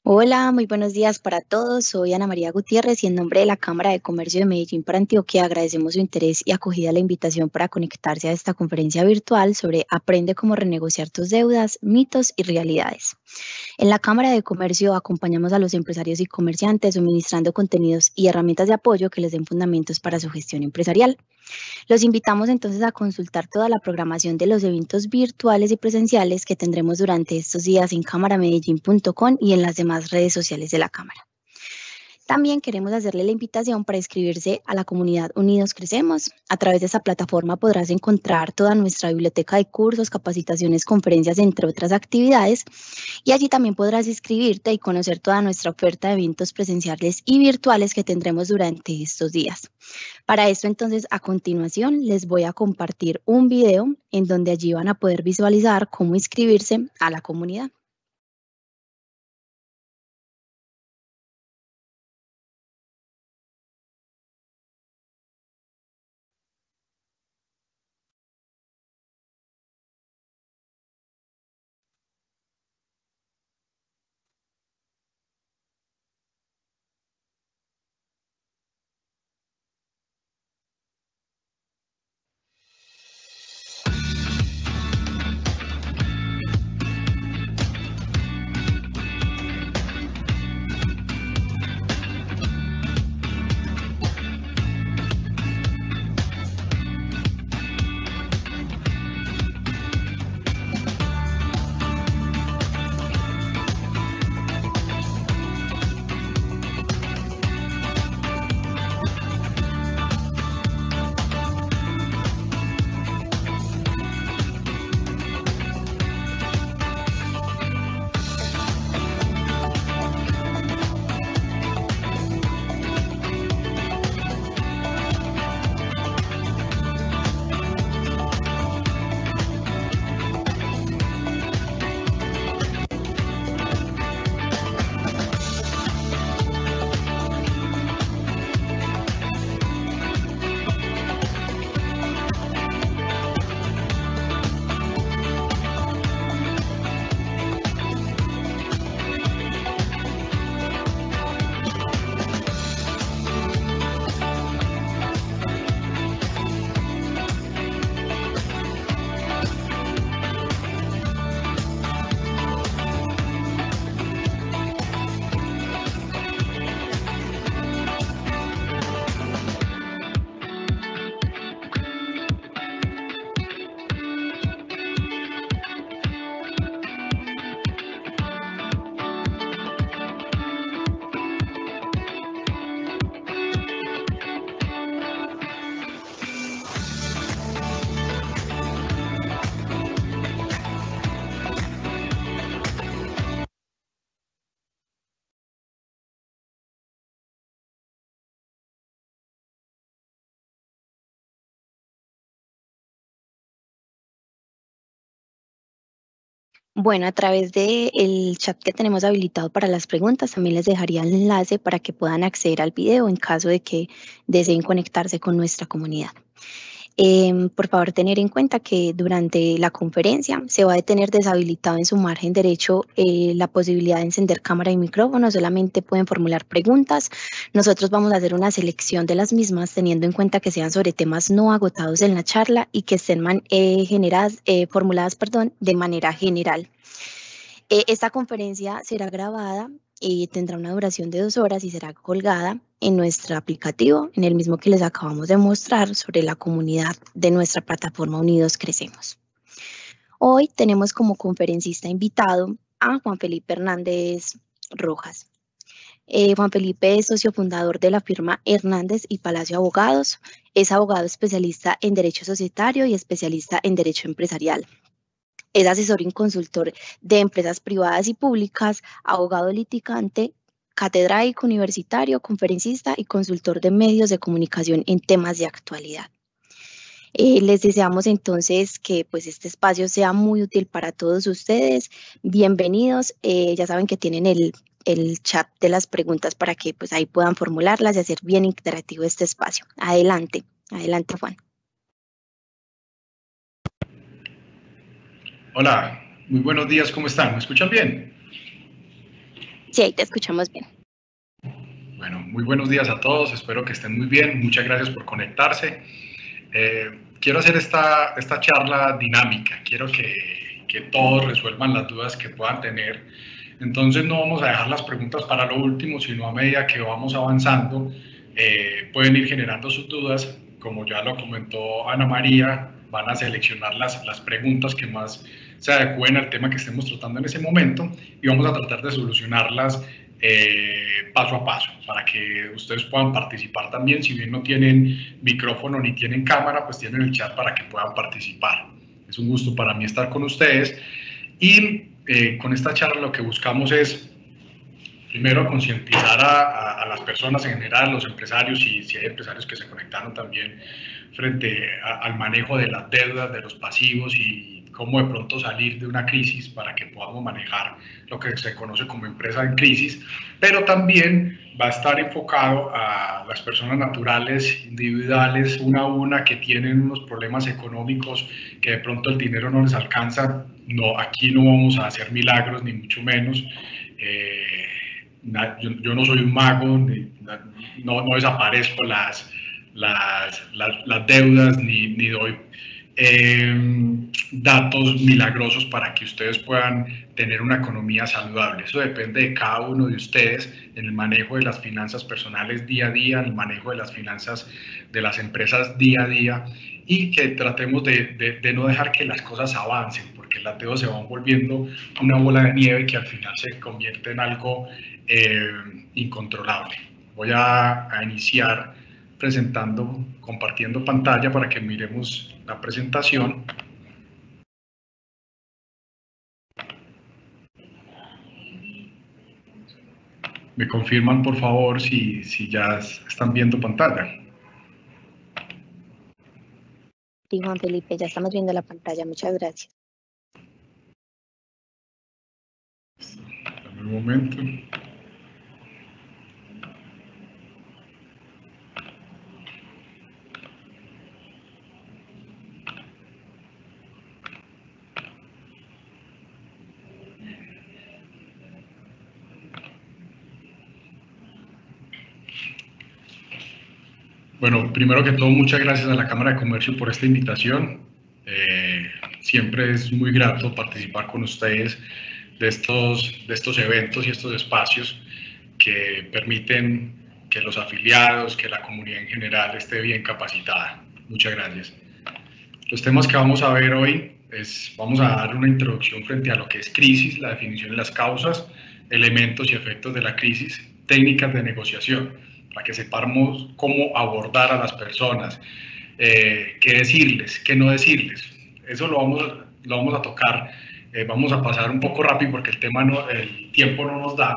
Hola, muy buenos días para todos. Soy Ana María Gutiérrez y en nombre de la Cámara de Comercio de Medellín para Antioquia agradecemos su interés y acogida a la invitación para conectarse a esta conferencia virtual sobre Aprende cómo renegociar tus deudas, mitos y realidades. En la Cámara de Comercio acompañamos a los empresarios y comerciantes suministrando contenidos y herramientas de apoyo que les den fundamentos para su gestión empresarial. Los invitamos entonces a consultar toda la programación de los eventos virtuales y presenciales que tendremos durante estos días en cámaramedellín.com y en las demás redes sociales de la Cámara. También queremos hacerle la invitación para inscribirse a la comunidad Unidos Crecemos. A través de esa plataforma podrás encontrar toda nuestra biblioteca de cursos, capacitaciones, conferencias, entre otras actividades. Y allí también podrás inscribirte y conocer toda nuestra oferta de eventos presenciales y virtuales que tendremos durante estos días. Para esto, entonces, a continuación les voy a compartir un video en donde allí van a poder visualizar cómo inscribirse a la comunidad. Bueno, a través del chat que tenemos habilitado para las preguntas, también les dejaría el enlace para que puedan acceder al video en caso de que deseen conectarse con nuestra comunidad. Por favor, tener en cuenta que durante la conferencia se va a tener deshabilitado en su margen derecho la posibilidad de encender cámara y micrófono, solamente pueden formular preguntas. Nosotros vamos a hacer una selección de las mismas teniendo en cuenta que sean sobre temas no agotados en la charla y que estén formuladas de manera general. Esta conferencia será grabada y tendrá una duración de 2 horas y será colgada en nuestro aplicativo, en el mismo que les acabamos de mostrar sobre la comunidad de nuestra plataforma Unidos Crecemos. Hoy tenemos como conferencista invitado a Juan Felipe Hernández Rojas. Juan Felipe es socio fundador de la firma Hernández y Palacio Abogados. Es abogado especialista en Derecho Societario y especialista en Derecho Empresarial. Es asesor y consultor de empresas privadas y públicas, abogado litigante, catedrático universitario, conferencista y consultor de medios de comunicación en temas de actualidad. Les deseamos entonces que pues este espacio sea muy útil para todos ustedes. Bienvenidos. Ya saben que tienen el chat de las preguntas para que pues ahí puedan formularlas y hacer bien interactivo este espacio. Adelante, adelante Juan. Hola, muy buenos días, ¿cómo están? ¿Me escuchan bien? Sí, ahí te escuchamos bien. Bueno, muy buenos días a todos, espero que estén muy bien, muchas gracias por conectarse. Quiero hacer esta charla dinámica, quiero que todos resuelvan las dudas que puedan tener. Entonces no vamos a dejar las preguntas para lo último, sino a medida que vamos avanzando, pueden ir generando sus dudas. Como ya lo comentó Ana María, van a seleccionar las preguntas que más se adecúen al tema que estemos tratando en ese momento y vamos a tratar de solucionarlas paso a paso para que ustedes puedan participar también. Si bien no tienen micrófono ni tienen cámara, pues tienen el chat para que puedan participar. Es un gusto para mí estar con ustedes y con esta charla lo que buscamos es primero concientizar a las personas en general, los empresarios, y si hay empresarios que se conectaron también frente al manejo de las deudas, de los pasivos y cómo de pronto salir de una crisis para que podamos manejar lo que se conoce como empresa en crisis, pero también va a estar enfocado a las personas naturales, individuales, una a una, que tienen unos problemas económicos que de pronto el dinero no les alcanza. No, aquí no vamos a hacer milagros, ni mucho menos. Yo no soy un mago, no desaparezco las deudas, ni doy datos milagrosos para que ustedes puedan tener una economía saludable. Eso depende de cada uno de ustedes en el manejo de las finanzas personales día a día, en el manejo de las finanzas de las empresas día a día, y que tratemos de no dejar que las cosas avancen, porque las deudas se van volviendo una bola de nieve que al final se convierte en algo incontrolable. Voy a iniciar presentando, compartiendo pantalla para que miremos la presentación. Me confirman, por favor, si ya están viendo pantalla. Sí, Juan Felipe, ya estamos viendo la pantalla. Muchas gracias. Dame un momento. Bueno, primero que todo, muchas gracias a la Cámara de Comercio por esta invitación. Siempre es muy grato participar con ustedes de estos eventos y estos espacios que permiten que los afiliados, que la comunidad en general esté bien capacitada. Muchas gracias. Los temas que vamos a ver hoy vamos a dar una introducción frente a lo que es crisis, la definición de las causas, elementos y efectos de la crisis, técnicas de negociación, para que sepamos cómo abordar a las personas, qué decirles, qué no decirles. Eso lo vamos a tocar, vamos a pasar un poco rápido porque el tiempo no nos da,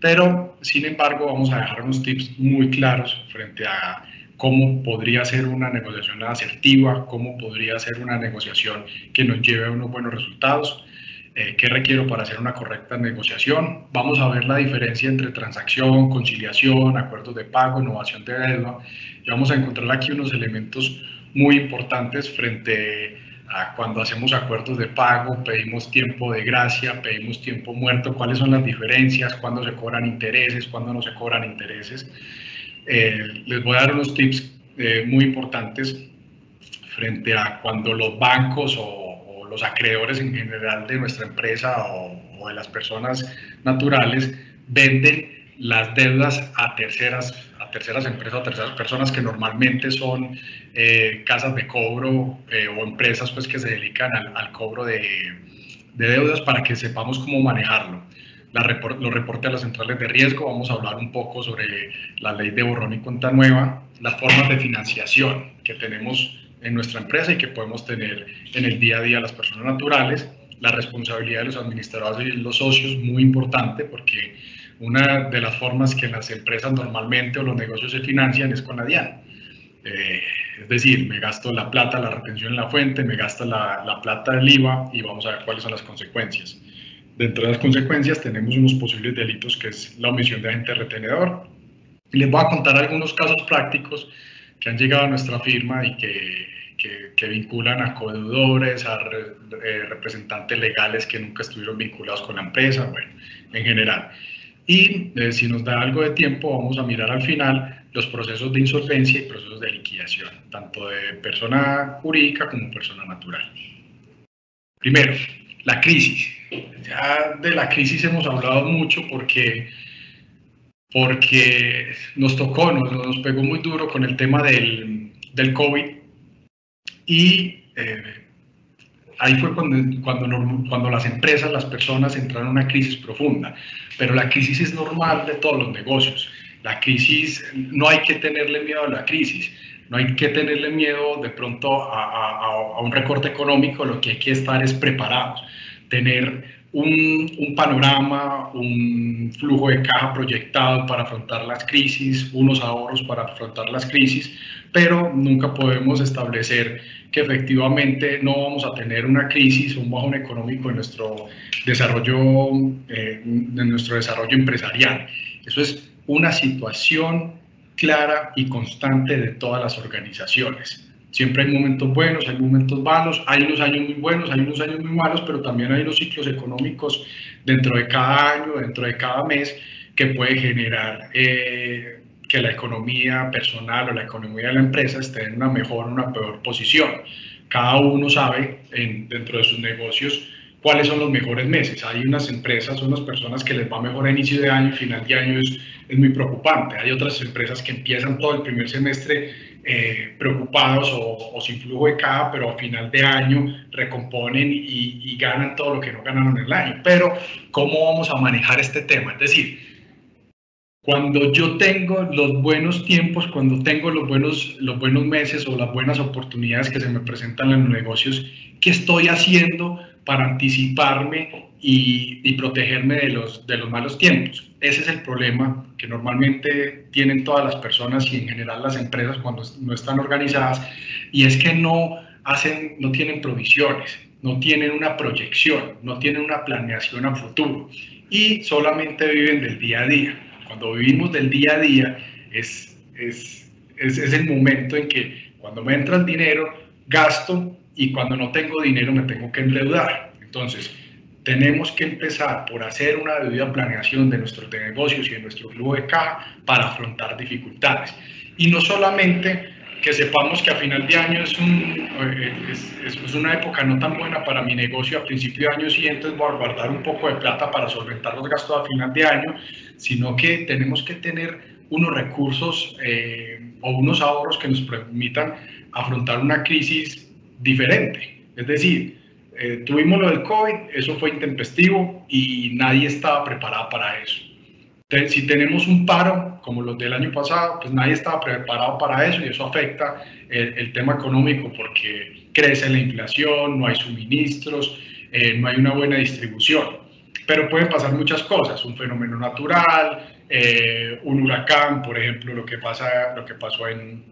pero sin embargo vamos a dejar unos tips muy claros frente a cómo podría ser una negociación asertiva, cómo podría ser una negociación que nos lleve a unos buenos resultados, qué requiero para hacer una correcta negociación. Vamos a ver la diferencia entre transacción, conciliación, acuerdos de pago, innovación de deuda, y vamos a encontrar aquí unos elementos muy importantes frente a cuando hacemos acuerdos de pago, pedimos tiempo de gracia, pedimos tiempo muerto, cuáles son las diferencias, cuándo se cobran intereses, cuándo no se cobran intereses. Les voy a dar unos tips muy importantes frente a cuando los bancos o los acreedores en general de nuestra empresa o de las personas naturales venden las deudas a terceras empresas, a terceras personas que normalmente son casas de cobro o empresas pues, que se dedican al cobro de deudas, para que sepamos cómo manejarlo. Los reportes a las centrales de riesgo, vamos a hablar un poco sobre la ley de borrón y cuenta nueva, las formas de financiación que tenemos en nuestra empresa y que podemos tener en el día a día las personas naturales, la responsabilidad de los administradores y los socios, muy importante, porque una de las formas que las empresas normalmente o los negocios se financian es con la DIAN. Es decir, me gasto la plata, la retención en la fuente, me gasto la plata del IVA y vamos a ver cuáles son las consecuencias. Dentro de las consecuencias tenemos unos posibles delitos que es la omisión de agente retenedor. Les voy a contar algunos casos prácticos que han llegado a nuestra firma y que vinculan a codeudores, a representantes legales que nunca estuvieron vinculados con la empresa, bueno, en general. Y si nos da algo de tiempo, vamos a mirar al final los procesos de insolvencia y procesos de liquidación, tanto de persona jurídica como persona natural. Primero, la crisis. Ya de la crisis hemos hablado mucho porque nos tocó, nos pegó muy duro con el tema del COVID y ahí fue cuando las empresas, las personas entraron en una crisis profunda. Pero la crisis es normal de todos los negocios. La crisis, no hay que tenerle miedo a la crisis, no hay que tenerle miedo de pronto a un recorte económico, lo que hay que estar es preparados, tener un panorama, un flujo de caja proyectado para afrontar las crisis, unos ahorros para afrontar las crisis, pero nunca podemos establecer que efectivamente no vamos a tener una crisis o un bajón económico en nuestro desarrollo empresarial. Eso es una situación clara y constante de todas las organizaciones. Siempre hay momentos buenos, hay momentos malos, hay unos años muy buenos, hay unos años muy malos, pero también hay unos ciclos económicos dentro de cada año, dentro de cada mes, que puede generar que la economía personal o la economía de la empresa esté en una mejor o una peor posición. Cada uno sabe dentro de sus negocios cuáles son los mejores meses. Hay unas empresas, unas personas que les va mejor a inicio de año y final de año es muy preocupante. Hay otras empresas que empiezan todo el primer semestre preocupados o sin flujo de caja, pero a final de año recomponen y ganan todo lo que no ganaron en el año. Pero, ¿cómo vamos a manejar este tema? Es decir, cuando yo tengo los buenos tiempos, cuando tengo los buenos meses o las buenas oportunidades que se me presentan en los negocios, ¿qué estoy haciendo para anticiparme y protegerme de los malos tiempos? Ese es el problema que normalmente tienen todas las personas y en general las empresas cuando no están organizadas, y es que no tienen provisiones, no tienen una proyección, no tienen una planeación a futuro y solamente viven del día a día. Cuando vivimos del día a día es el momento en que cuando me entra el dinero gasto y cuando no tengo dinero me tengo que endeudar. Entonces tenemos que empezar por hacer una debida planeación de nuestros negocios y de nuestro flujo de caja para afrontar dificultades. Y no solamente que sepamos que a final de año es una época no tan buena para mi negocio, a principio de año sí, entonces voy a guardar un poco de plata para solventar los gastos a final de año, sino que tenemos que tener unos recursos o unos ahorros que nos permitan afrontar una crisis diferente. Es decir, tuvimos lo del COVID, eso fue intempestivo y nadie estaba preparado para eso. Si tenemos un paro como los del año pasado, pues nadie estaba preparado para eso y eso afecta el tema económico porque crece la inflación, no hay suministros, no hay una buena distribución. Pero pueden pasar muchas cosas, un fenómeno natural, un huracán, por ejemplo, lo que pasó en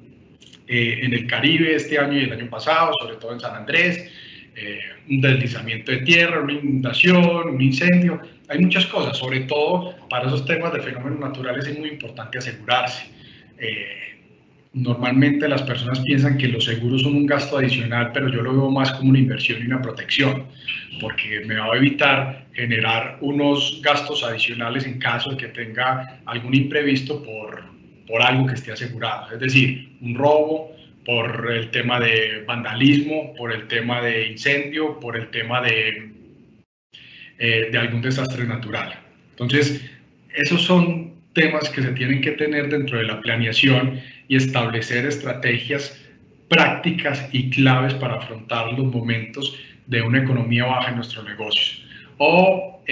el Caribe este año y el año pasado, sobre todo en San Andrés, un deslizamiento de tierra, una inundación, un incendio. Hay muchas cosas, sobre todo para esos temas de fenómenos naturales es muy importante asegurarse. Normalmente las personas piensan que los seguros son un gasto adicional, pero yo lo veo más como una inversión y una protección, porque me va a evitar generar unos gastos adicionales en caso de que tenga algún imprevisto por algo que esté asegurado, es decir, un robo, por el tema de vandalismo, por el tema de incendio, por el tema de algún desastre natural. Entonces, esos son temas que se tienen que tener dentro de la planeación y establecer estrategias prácticas y claves para afrontar los momentos de una economía baja en nuestros negocios. O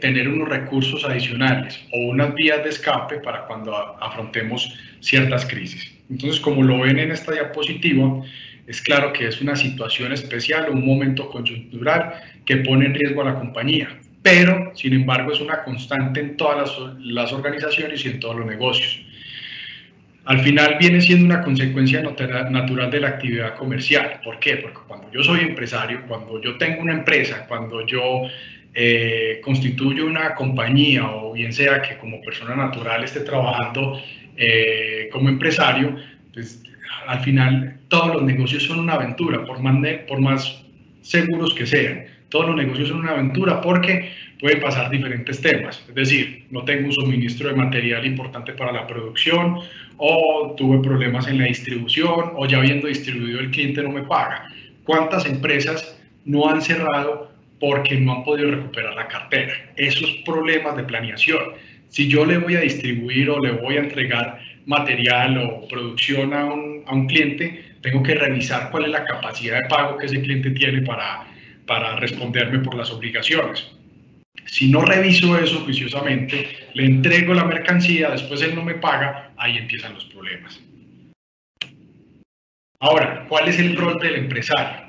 tener unos recursos adicionales o unas vías de escape para cuando afrontemos ciertas crisis. Entonces, como lo ven en esta diapositiva, es claro que es una situación especial, un momento coyuntural que pone en riesgo a la compañía, pero, sin embargo, es una constante en todas las organizaciones y en todos los negocios. Al final viene siendo una consecuencia natural de la actividad comercial. ¿Por qué? Porque cuando yo soy empresario, cuando yo tengo una empresa, cuando yo constituyo una compañía o bien sea que como persona natural esté trabajando como empresario, pues al final todos los negocios son una aventura, por más seguros que sean. Todos los negocios son una aventura porque pueden pasar diferentes temas. Es decir, no tengo un suministro de material importante para la producción, o tuve problemas en la distribución, o ya habiendo distribuido el cliente no me paga. ¿Cuántas empresas no han cerrado porque no han podido recuperar la cartera? Esos problemas de planeación. Si yo le voy a distribuir o le voy a entregar material o producción a un cliente, tengo que revisar cuál es la capacidad de pago que ese cliente tiene para responderme por las obligaciones. Si no reviso eso juiciosamente, le entrego la mercancía, después él no me paga, ahí empiezan los problemas. Ahora, ¿cuál es el rol del empresario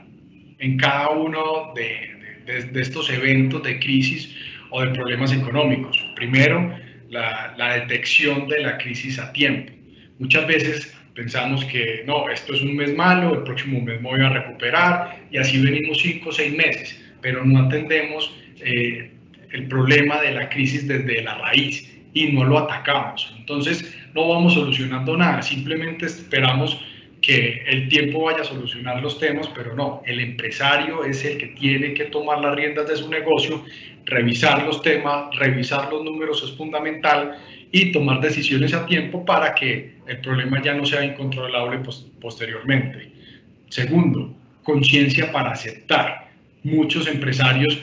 en cada uno de estos eventos de crisis o de problemas económicos? Primero, la detección de la crisis a tiempo. Muchas veces pensamos que no, esto es un mes malo, el próximo mes me voy a recuperar, y así venimos 5 o 6 meses, pero no atendemos el problema de la crisis desde la raíz y no lo atacamos. Entonces no vamos solucionando nada, simplemente esperamos que el tiempo vaya a solucionar los temas, pero no, el empresario es el que tiene que tomar las riendas de su negocio, revisar los temas, revisar los números es fundamental, y tomar decisiones a tiempo para que el problema ya no sea incontrolable posteriormente. Segundo, conciencia para aceptar. Muchos empresarios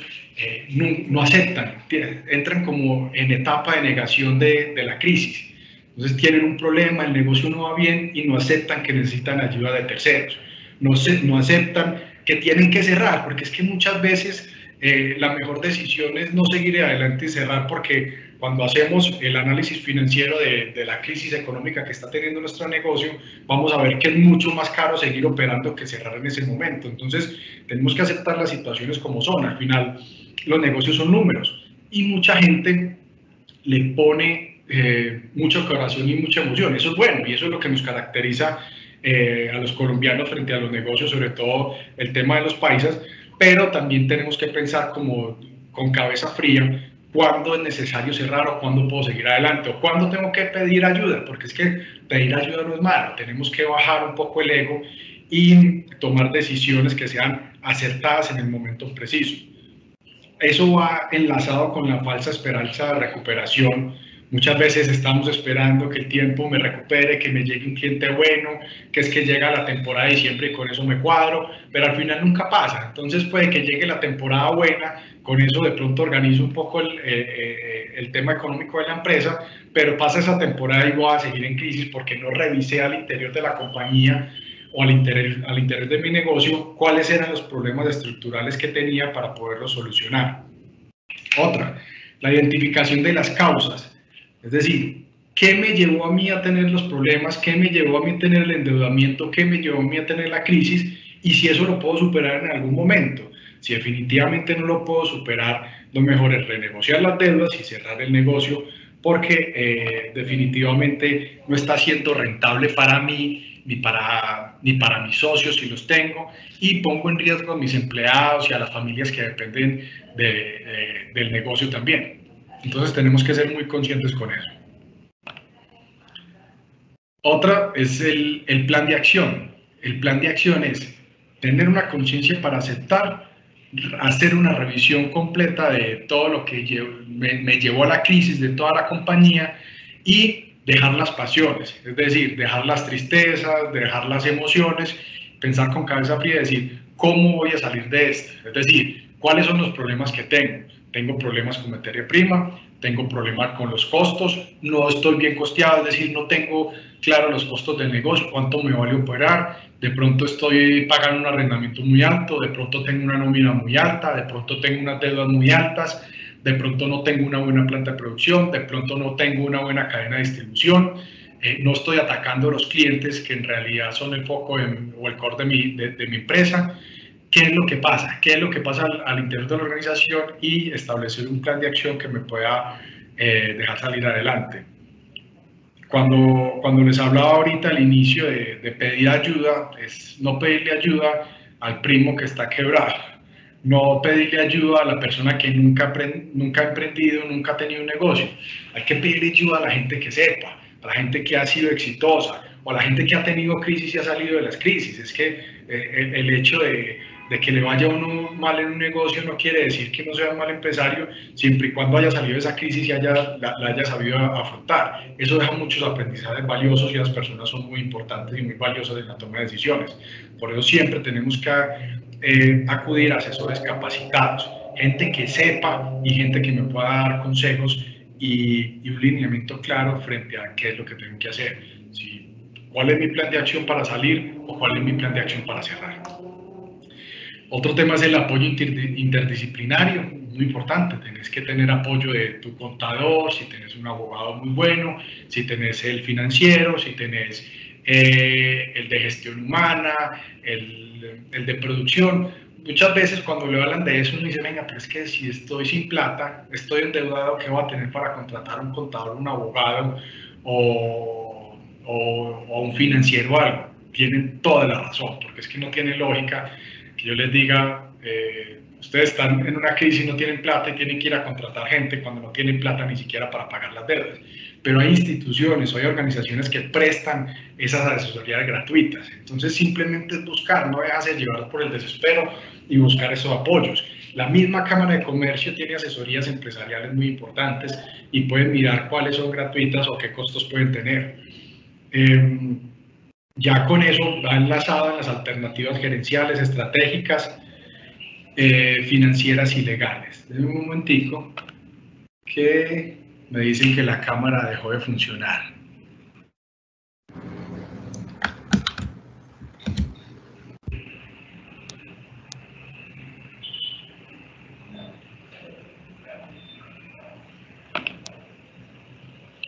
no aceptan, entran como en etapa de negación de la crisis. Entonces tienen un problema, el negocio no va bien y no aceptan que necesitan ayuda de terceros. No aceptan que tienen que cerrar, porque es que muchas veces la mejor decisión es no seguir adelante y cerrar, porque cuando hacemos el análisis financiero de la crisis económica que está teniendo nuestro negocio, vamos a ver que es mucho más caro seguir operando que cerrar en ese momento. Entonces tenemos que aceptar las situaciones como son. Al final los negocios son números y mucha gente le pone mucha corazón y mucha emoción. Eso es bueno y eso es lo que nos caracteriza a los colombianos frente a los negocios, sobre todo el tema de los paisas, pero también tenemos que pensar como con cabeza fría cuándo es necesario cerrar o cuándo puedo seguir adelante o cuándo tengo que pedir ayuda, porque es que pedir ayuda no es malo, tenemos que bajar un poco el ego y tomar decisiones que sean acertadas en el momento preciso. Eso va enlazado con la falsa esperanza de recuperación. Muchas veces estamos esperando que el tiempo me recupere, que me llegue un cliente bueno, que es que llega la temporada de diciembre y con eso me cuadro, pero al final nunca pasa. Entonces puede que llegue la temporada buena, con eso de pronto organizo un poco el tema económico de la empresa, pero pasa esa temporada y voy a seguir en crisis porque no revisé al interior de la compañía o al interior de mi negocio cuáles eran los problemas estructurales que tenía para poderlos solucionar. Otra, la identificación de las causas. Es decir, ¿qué me llevó a mí a tener los problemas? ¿Qué me llevó a mí a tener el endeudamiento? ¿Qué me llevó a mí a tener la crisis? Y si eso lo puedo superar en algún momento. Si definitivamente no lo puedo superar, lo mejor es renegociar las deudas y cerrar el negocio, porque definitivamente no está siendo rentable para mí, ni para mis socios si los tengo, y pongo en riesgo a mis empleados y a las familias que dependen del negocio también. Entonces tenemos que ser muy conscientes con eso. Otra es el plan de acción. El plan de acción es tener una conciencia para aceptar, hacer una revisión completa de todo lo que me llevó a la crisis de toda la compañía y dejar las pasiones, es decir, dejar las tristezas, dejar las emociones, pensar con cabeza fría y decir, ¿cómo voy a salir de esto? Es decir, ¿cuáles son los problemas que tengo? Tengo problemas con materia prima, tengo problemas con los costos, no estoy bien costeado, es decir, no tengo claro los costos del negocio, cuánto me vale operar, de pronto estoy pagando un arrendamiento muy alto, de pronto tengo una nómina muy alta, de pronto tengo unas deudas muy altas, de pronto no tengo una buena planta de producción, de pronto no tengo una buena cadena de distribución, no estoy atacando a los clientes que en realidad son el foco o el core de mi empresa. ¿Qué es lo que pasa? ¿Qué es lo que pasa al interior de la organización? Y establecer un plan de acción que me pueda dejar salir adelante. Cuando les hablaba ahorita al inicio de pedir ayuda, es no pedirle ayuda al primo que está quebrado, no pedirle ayuda a la persona que nunca ha emprendido, nunca ha tenido un negocio. Hay que pedirle ayuda a la gente que sepa, a la gente que ha sido exitosa, o a la gente que ha tenido crisis y ha salido de las crisis. Es que el hecho de de que le vaya a uno mal en un negocio no quiere decir que no sea un mal empresario, siempre y cuando haya salido de esa crisis y la haya sabido afrontar. Eso deja muchos aprendizajes valiosos y las personas son muy importantes y muy valiosas en la toma de decisiones. Por eso siempre tenemos que acudir a asesores capacitados, gente que sepa y gente que me pueda dar consejos y un lineamiento claro frente a qué es lo que tengo que hacer. ¿Cuál es mi plan de acción para salir o cuál es mi plan de acción para cerrar? Otro tema es el apoyo interdisciplinario, muy importante. Tenés que tener apoyo de tu contador, si tenés un abogado muy bueno, si tenés el financiero, si tenés el de gestión humana, el de producción. Muchas veces cuando le hablan de eso uno dice, venga, pero es que si estoy sin plata, estoy endeudado, ¿qué voy a tener para contratar a un contador, un abogado o un financiero o algo? Tienen toda la razón, porque es que no tiene lógica que yo les diga, ustedes están en una crisis y no tienen plata y tienen que ir a contratar gente cuando no tienen plata ni siquiera para pagar las deudas. Pero hay instituciones, hay organizaciones que prestan esas asesorías gratuitas. Entonces simplemente es buscar, no dejarse llevar por el desespero y buscar esos apoyos. La misma Cámara de Comercio tiene asesorías empresariales muy importantes y pueden mirar cuáles son gratuitas o qué costos pueden tener. Ya con eso va enlazado en las alternativas gerenciales, estratégicas, financieras y legales. Denme un momentico que me dicen que la cámara dejó de funcionar.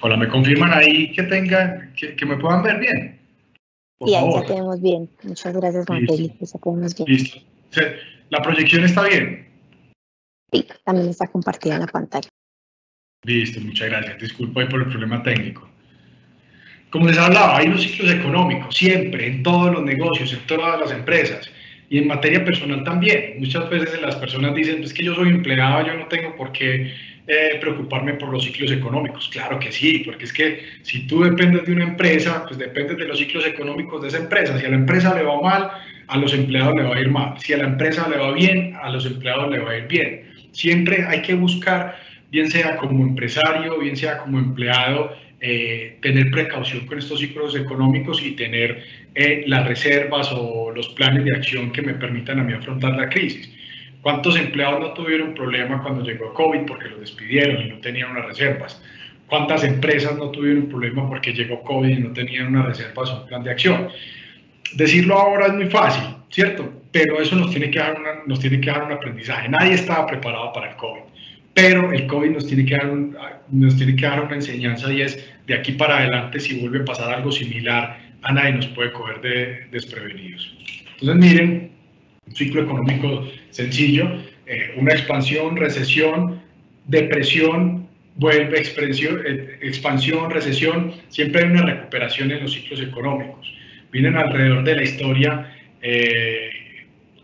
Hola, ¿me confirman ahí que me puedan ver bien? Por favor. Ya te vemos bien. Muchas gracias, Juan Felipe. Ya te vemos bien. Listo. ¿La proyección está bien? Sí, también está compartida en la pantalla. Listo, muchas gracias. Disculpa por el problema técnico. Como les hablaba, hay los ciclos económicos, siempre, en todos los negocios, en todas las empresas. Y en materia personal también. Muchas veces las personas dicen, es que yo soy empleado, yo no tengo por qué preocuparme por los ciclos económicos. Claro que sí, porque es que si tú dependes de una empresa, pues dependes de los ciclos económicos de esa empresa. Si a la empresa le va mal, a los empleados le va a ir mal. Si a la empresa le va bien, a los empleados le va a ir bien. Siempre hay que buscar, bien sea como empresario, bien sea como empleado, tener precaución con estos ciclos económicos y tener las reservas o los planes de acción que me permitan a mí afrontar la crisis. ¿Cuántos empleados no tuvieron problema cuando llegó COVID porque los despidieron y no tenían unas reservas? ¿Cuántas empresas no tuvieron problema porque llegó COVID y no tenían unas reservas o un plan de acción? Decirlo ahora es muy fácil, ¿cierto? Pero eso nos tiene que dar un aprendizaje. Nadie estaba preparado para el COVID. Pero el COVID nos tiene que dar una enseñanza y es de aquí para adelante, si vuelve a pasar algo similar, a nadie nos puede coger desprevenidos. Entonces miren, un ciclo económico sencillo, una expansión, recesión, depresión, vuelve expansión, recesión, siempre hay una recuperación en los ciclos económicos. Miren alrededor de la historia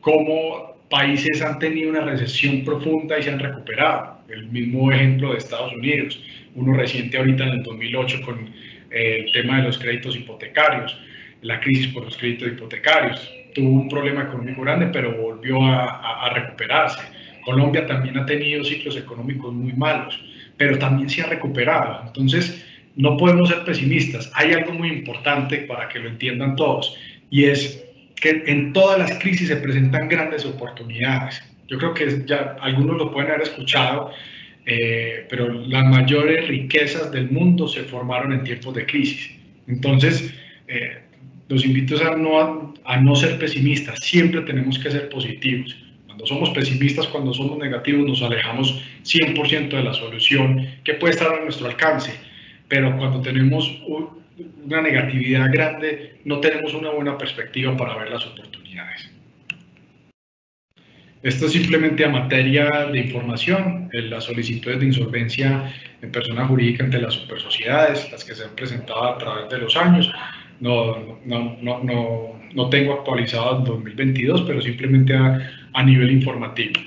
cómo países han tenido una recesión profunda y se han recuperado. El mismo ejemplo de Estados Unidos, uno reciente ahorita en el 2008 con el tema de los créditos hipotecarios, la crisis por los créditos hipotecarios. Tuvo un problema económico grande, pero volvió a recuperarse. Colombia también ha tenido ciclos económicos muy malos, pero también se ha recuperado. Entonces, no podemos ser pesimistas. Hay algo muy importante para que lo entiendan todos, y es que en todas las crisis se presentan grandes oportunidades. Yo creo que ya algunos lo pueden haber escuchado, pero las mayores riquezas del mundo se formaron en tiempos de crisis. Entonces, los invito a no ser pesimistas. Siempre tenemos que ser positivos. Cuando somos pesimistas, cuando somos negativos, nos alejamos 100% de la solución que puede estar a nuestro alcance. Pero cuando tenemos una negatividad grande, no tenemos una buena perspectiva para ver las oportunidades. Esto es simplemente a materia de información, las solicitudes de insolvencia en persona jurídica ante las supersociedades, las que se han presentado a través de los años. No tengo actualizado en 2022, pero simplemente a nivel informativo.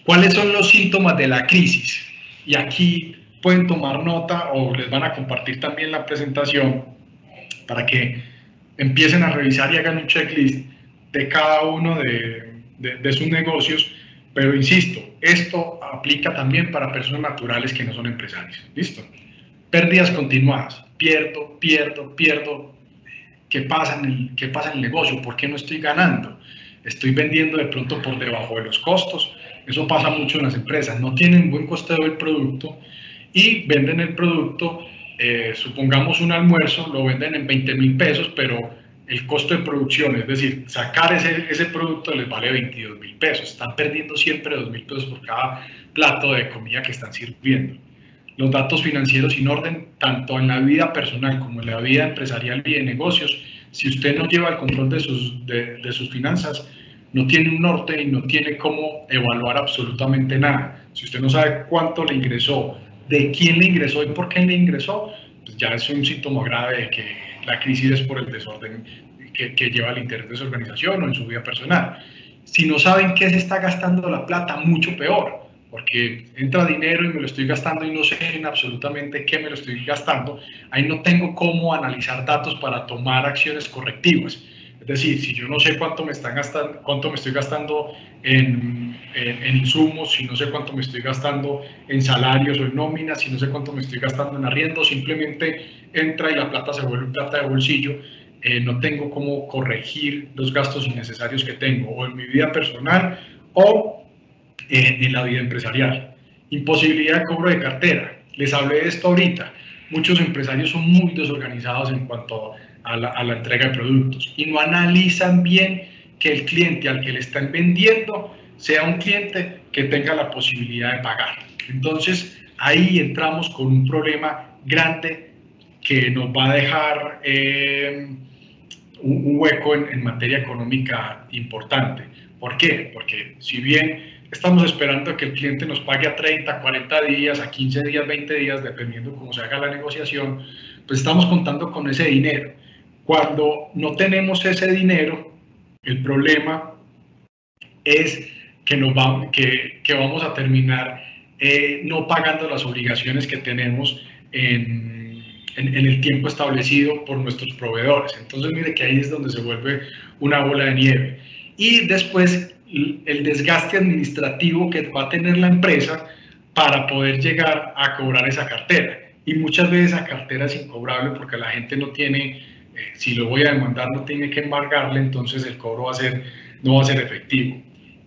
¿Cuáles son los síntomas de la crisis? Y aquí pueden tomar nota o les van a compartir también la presentación para que empiecen a revisar y hagan un checklist de cada uno de sus negocios, pero insisto, esto aplica también para personas naturales que no son empresarios. ¿Listo? Pérdidas continuadas, pierdo, ¿qué pasa en el negocio? ¿Por qué no estoy ganando? Estoy vendiendo de pronto por debajo de los costos. Eso pasa mucho en las empresas, no tienen buen costeo del producto y venden el producto, supongamos un almuerzo, lo venden en 20.000 pesos, pero el costo de producción, es decir, sacar ese producto les vale 22.000 pesos. Están perdiendo siempre 2.000 pesos por cada plato de comida que están sirviendo. Los datos financieros sin orden, tanto en la vida personal como en la vida empresarial y de negocios, si usted no lleva el control de sus finanzas, no tiene un norte y no tiene cómo evaluar absolutamente nada. Si usted no sabe cuánto le ingresó, de quién le ingresó y por qué le ingresó, pues ya es un síntoma grave de que la crisis es por el desorden que lleva al interior de su organización o en su vida personal. Si no saben qué se está gastando la plata, mucho peor, porque entra dinero y me lo estoy gastando y no sé absolutamente qué me lo estoy gastando. Ahí no tengo cómo analizar datos para tomar acciones correctivas. Es decir, si yo no sé cuánto me estoy gastando en insumos, si no sé cuánto me estoy gastando en salarios o en nóminas, si no sé cuánto me estoy gastando en arriendo, simplemente entra y la plata se vuelve plata de bolsillo. No tengo cómo corregir los gastos innecesarios que tengo, o en mi vida personal o en la vida empresarial. Imposibilidad de cobro de cartera. Les hablé de esto ahorita. Muchos empresarios son muy desorganizados en cuanto a la entrega de productos y no analizan bien que el cliente al que le están vendiendo sea un cliente que tenga la posibilidad de pagar. Entonces, ahí entramos con un problema grande que nos va a dejar un hueco en materia económica importante. ¿Por qué? Porque si bien estamos esperando que el cliente nos pague a 30, 40 días, a 15 días, 20 días, dependiendo cómo se haga la negociación, pues estamos contando con ese dinero. Cuando no tenemos ese dinero, el problema es que vamos a terminar no pagando las obligaciones que tenemos en el tiempo establecido por nuestros proveedores. Entonces, mire que ahí es donde se vuelve una bola de nieve. Y después, el desgaste administrativo que va a tener la empresa para poder llegar a cobrar esa cartera. Y muchas veces esa cartera es incobrable porque la gente no tiene, si lo voy a demandar, no tiene que embargarle, entonces el cobro no va a ser efectivo.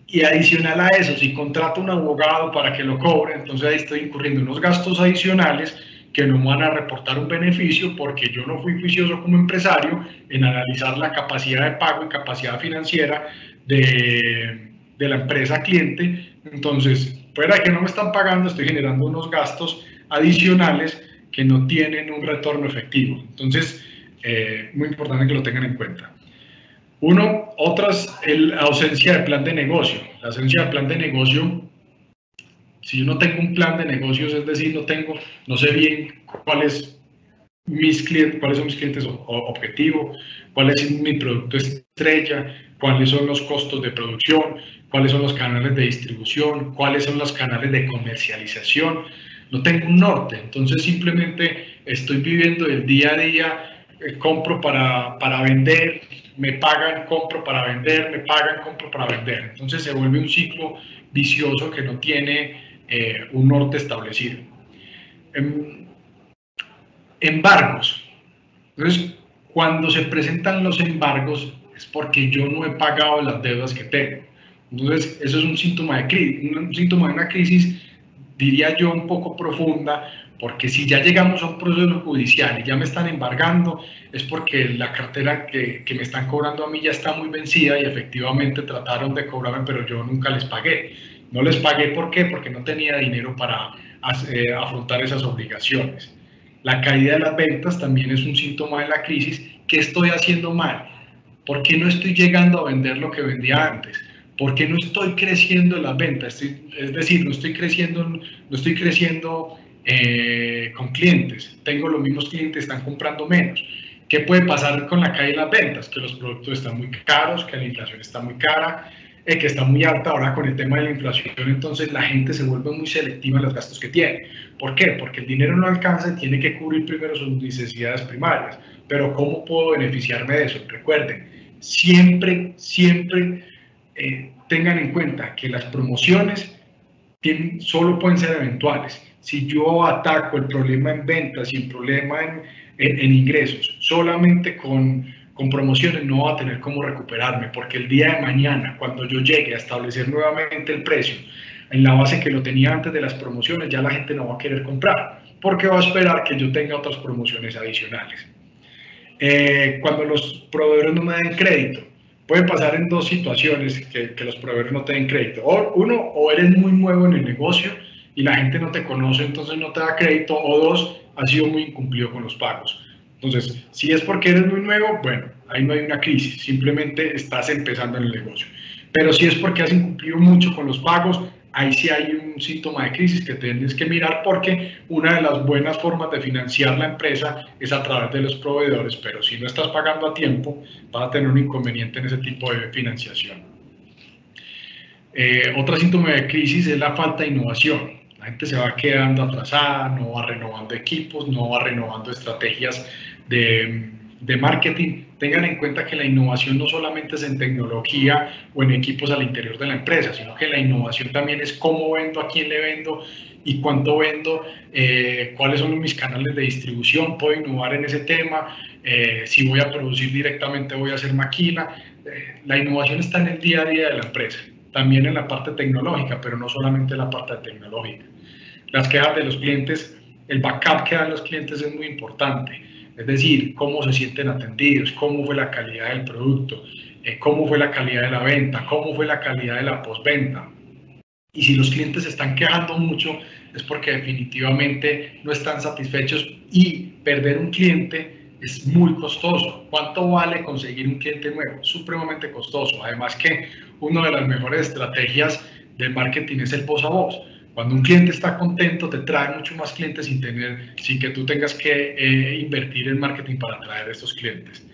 Y adicional a eso, si contrato un abogado para que lo cobre, entonces ahí estoy incurriendo en unos gastos adicionales que no van a reportar un beneficio porque yo no fui juicioso como empresario en analizar la capacidad de pago y capacidad financiera de la empresa cliente. Entonces, fuera de que no me están pagando, estoy generando unos gastos adicionales que no tienen un retorno efectivo. Entonces, muy importante que lo tengan en cuenta. Otras, la ausencia de plan de negocio. La ausencia de plan de negocio, si yo no tengo un plan de negocios, es decir, no sé bien cuáles son mis clientes objetivo, cuál es mi producto estrella, cuáles son los costos de producción, cuáles son los canales de distribución, cuáles son los canales de comercialización. No tengo un norte, entonces simplemente estoy viviendo el día a día, compro para vender, me pagan, compro para vender, me pagan, compro para vender. Entonces se vuelve un ciclo vicioso que no tiene un norte establecido. Embargos. Entonces, cuando se presentan los embargos es porque yo no he pagado las deudas que tengo. Entonces, eso es un síntoma de crisis, un síntoma de una crisis, diría yo, un poco profunda, porque si ya llegamos a un proceso judicial y ya me están embargando, es porque la cartera que me están cobrando a mí ya está muy vencida y efectivamente trataron de cobrarme, pero yo nunca les pagué. No les pagué, ¿por qué? Porque no tenía dinero para afrontar esas obligaciones. La caída de las ventas también es un síntoma de la crisis. ¿Qué estoy haciendo mal? ¿Por qué no estoy llegando a vender lo que vendía antes? ¿Por qué no estoy creciendo en las ventas? Es decir, no estoy creciendo con clientes. Tengo los mismos clientes, están comprando menos. ¿Qué puede pasar con la caída de las ventas? Que los productos están muy caros, que la inflación está muy cara, que está muy alta ahora con el tema de la inflación, entonces la gente se vuelve muy selectiva en los gastos que tiene. ¿Por qué? Porque el dinero no alcanza y tiene que cubrir primero sus necesidades primarias. Pero ¿cómo puedo beneficiarme de eso? Recuerden, siempre tengan en cuenta que las promociones solo pueden ser eventuales. Si yo ataco el problema en ventas y el problema en ingresos solamente con promociones, no va a tener cómo recuperarme, porque el día de mañana, cuando yo llegue a establecer nuevamente el precio en la base que lo tenía antes de las promociones, ya la gente no va a querer comprar, porque va a esperar que yo tenga otras promociones adicionales. Cuando los proveedores no me den crédito, puede pasar en dos situaciones que los proveedores no te den crédito. O eres muy nuevo en el negocio y la gente no te conoce, entonces no te da crédito, o dos, has sido muy incumplido con los pagos. Entonces, si es porque eres muy nuevo, bueno, ahí no hay una crisis, simplemente estás empezando en el negocio. Pero si es porque has incumplido mucho con los pagos, ahí sí hay un síntoma de crisis que tienes que mirar, porque una de las buenas formas de financiar la empresa es a través de los proveedores, pero si no estás pagando a tiempo, vas a tener un inconveniente en ese tipo de financiación. Otro síntoma de crisis es la falta de innovación. La gente se va quedando atrasada, no va renovando equipos, no va renovando estrategias de marketing. Tengan en cuenta que la innovación no solamente es en tecnología o en equipos al interior de la empresa, sino que la innovación también es cómo vendo, a quién le vendo y cuánto vendo, cuáles son mis canales de distribución, puedo innovar en ese tema, si voy a producir directamente, voy a hacer máquina. La innovación está en el día a día de la empresa, también en la parte tecnológica, pero no solamente en la parte tecnológica. Las quejas de los clientes, el backup que dan los clientes es muy importante. Es decir, cómo se sienten atendidos, cómo fue la calidad del producto, cómo fue la calidad de la venta, cómo fue la calidad de la postventa. Y si los clientes se están quejando mucho, es porque definitivamente no están satisfechos, y perder un cliente es muy costoso. ¿Cuánto vale conseguir un cliente nuevo? Supremamente costoso. Además que una de las mejores estrategias del marketing es el voz a voz. Cuando un cliente está contento, te trae mucho más clientes sin que tú tengas que invertir en marketing para atraer a estos clientes.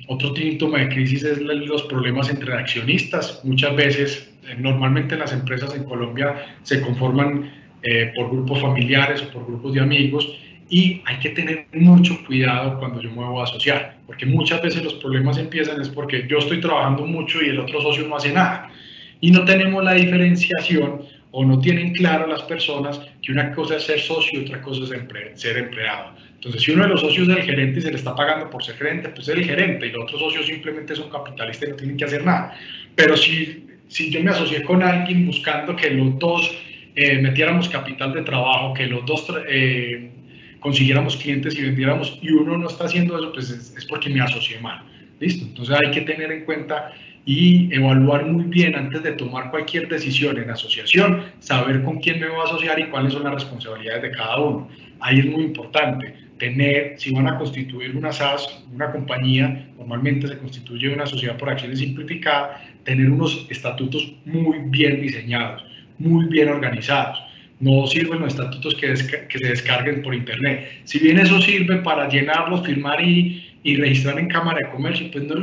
Otro síntoma de crisis es los problemas entre accionistas. Muchas veces, normalmente las empresas en Colombia se conforman por grupos familiares o por grupos de amigos, y hay que tener mucho cuidado cuando yo me voy a asociar, porque muchas veces los problemas empiezan es porque yo estoy trabajando mucho y el otro socio no hace nada, y no tenemos la diferenciación, o no tienen claro las personas que una cosa es ser socio y otra cosa es ser empleado. Entonces, si uno de los socios es el gerente y se le está pagando por ser gerente, pues es el gerente, y los otros socios simplemente son capitalistas y no tienen que hacer nada. Pero si yo me asocié con alguien buscando que los dos metiéramos capital de trabajo, que los dos consiguiéramos clientes y vendiéramos, y uno no está haciendo eso, pues es porque me asocié mal. ¿Listo? Entonces hay que tener en cuenta y evaluar muy bien antes de tomar cualquier decisión en asociación, saber con quién me voy a asociar y cuáles son las responsabilidades de cada uno. Ahí es muy importante tener, si van a constituir una SAS, una compañía, normalmente se constituye una sociedad por acciones simplificada, tener unos estatutos muy bien diseñados, muy bien organizados. No sirven los estatutos que se descarguen por internet. Si bien eso sirve para llenarlos, firmar y registrar en Cámara de Comercio, pues no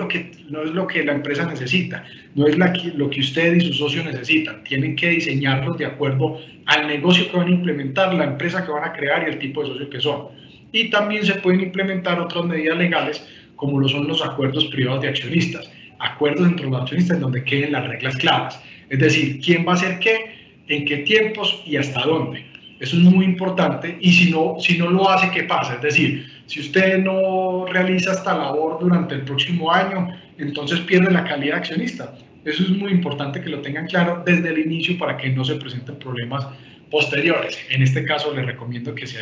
es lo que la empresa necesita, no es lo que usted y sus socios necesitan. Tienen que diseñarlos de acuerdo al negocio que van a implementar, la empresa que van a crear y el tipo de socio que son. Y también se pueden implementar otras medidas legales, como lo son los acuerdos privados de accionistas, acuerdos entre los accionistas en donde queden las reglas claras, es decir, quién va a hacer qué, en qué tiempos y hasta dónde. Eso es muy importante, y si no lo hace, ¿qué pasa? Es decir, si usted no realiza esta labor durante el próximo año, entonces pierde la calidad de accionista. Eso es muy importante que lo tengan claro desde el inicio para que no se presenten problemas posteriores. En este caso, les recomiendo que se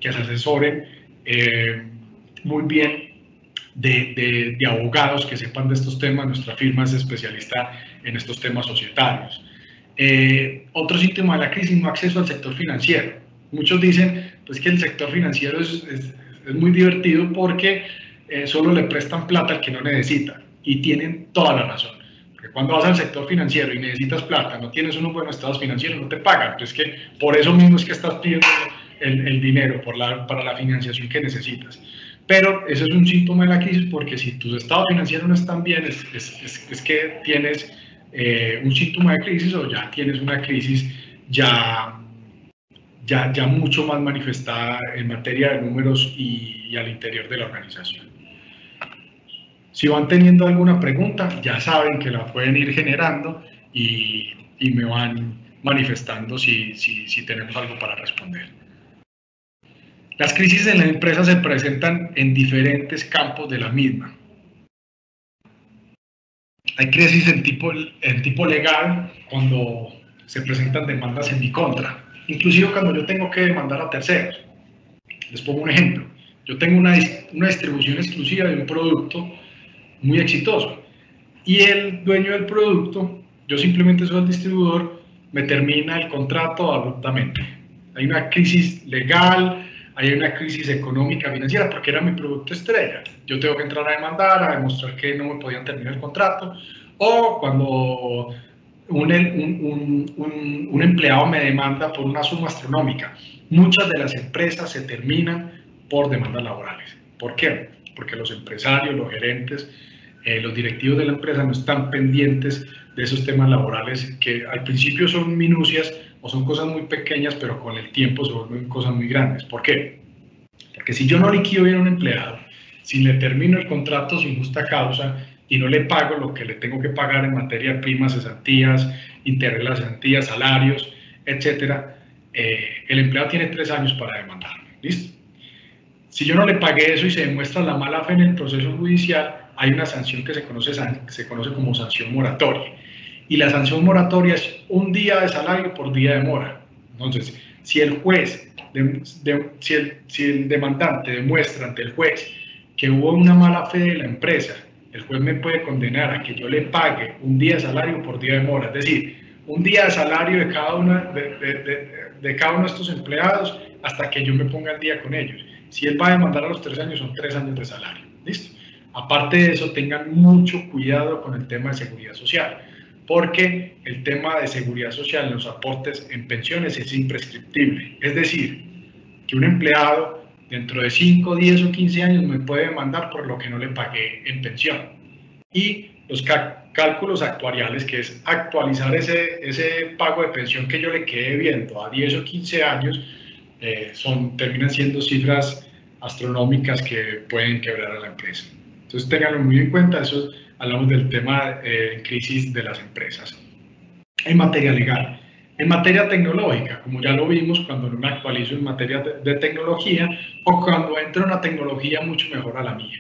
asesoren muy bien de abogados que sepan de estos temas. Nuestra firma es especialista en estos temas societarios. Otro síntoma de la crisis, no acceso al sector financiero. Muchos dicen pues, que el sector financiero es muy divertido porque solo le prestan plata al que no necesita, y tienen toda la razón. Porque cuando vas al sector financiero y necesitas plata, no tienes unos buenos estados financieros, no te pagan. Entonces, que por eso mismo es que estás pidiendo el dinero para la financiación que necesitas. Pero eso es un síntoma de la crisis, porque si tus estados financieros no están bien, es que tienes un síntoma de crisis, o ya tienes una crisis ya mucho más manifestada en materia de números y al interior de la organización. Si van teniendo alguna pregunta, ya saben que la pueden ir generando y me van manifestando si tenemos algo para responder. Las crisis en la empresa se presentan en diferentes campos de la misma. Hay crisis en tipo legal cuando se presentan demandas en mi contra, inclusive cuando yo tengo que demandar a terceros. Les pongo un ejemplo. Yo tengo una distribución exclusiva de un producto muy exitoso y el dueño del producto, yo simplemente soy el distribuidor, me termina el contrato abruptamente. Hay una crisis legal, hay una crisis económica, financiera, porque era mi producto estrella. Yo tengo que entrar a demandar, a demostrar que no me podían terminar el contrato, o cuando un empleado me demanda por una suma astronómica. Muchas de las empresas se terminan por demandas laborales. ¿Por qué? Porque los empresarios, los gerentes, los directivos de la empresa no están pendientes de esos temas laborales que al principio son minucias o son cosas muy pequeñas, pero con el tiempo se vuelven cosas muy grandes. ¿Por qué? Porque si yo no liquido bien a un empleado, si le termino el contrato sin justa causa y no le pago lo que le tengo que pagar en materia de primas, cesantías, interés de las cesantías, salarios, etcétera, el empleado tiene 3 años para demandarme. ¿Listo? Si yo no le pagué eso y se demuestra la mala fe en el proceso judicial, hay una sanción que se conoce como sanción moratoria. Y la sanción moratoria es 1 día de salario por día de mora. Entonces, si el juez, si el demandante demuestra ante el juez que hubo una mala fe de la empresa, el juez me puede condenar a que yo le pague 1 día de salario por día de mora. Es decir, 1 día de salario de cada uno de estos empleados hasta que yo me ponga al día con ellos. Si él va a demandar a los 3 años, son 3 años de salario. ¿Listo? Aparte de eso, tengan mucho cuidado con el tema de seguridad social, porque el tema de seguridad social en los aportes en pensiones es imprescriptible. Es decir, que un empleado dentro de 5, 10 o 15 años me puede demandar por lo que no le pagué en pensión. Y los cálculos actuariales, que es actualizar ese pago de pensión que yo le quedé viendo a 10 o 15 años, terminan siendo cifras astronómicas que pueden quebrar a la empresa. Entonces tenganlo muy en cuenta, eso hablamos del tema de crisis de las empresas. En materia legal, en materia tecnológica, como ya lo vimos cuando no me actualizo en materia de tecnología o cuando entra una tecnología mucho mejor a la mía.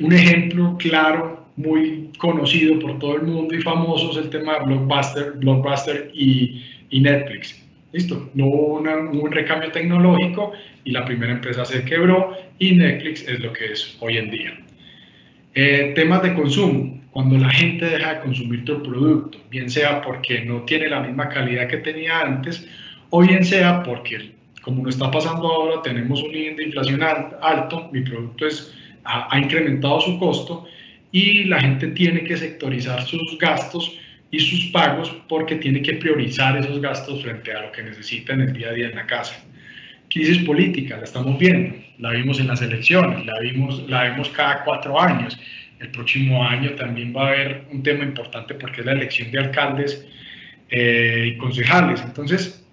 Un ejemplo claro, muy conocido por todo el mundo y famoso es el tema de Blockbuster y Netflix. Listo, no hubo un recambio tecnológico y la primera empresa se quebró y Netflix es lo que es hoy en día. Temas de consumo, cuando la gente deja de consumir tu producto, bien sea porque no tiene la misma calidad que tenía antes o bien sea porque, como nos está pasando ahora, tenemos un nivel de inflación alto, mi producto ha incrementado su costo y la gente tiene que sectorizar sus gastos y sus pagos porque tiene que priorizar esos gastos frente a lo que necesita en el día a día en la casa. Crisis política, la estamos viendo, la vimos en las elecciones, la vemos cada 4 años. El próximo año también va a haber un tema importante porque es la elección de alcaldes y concejales. Entonces,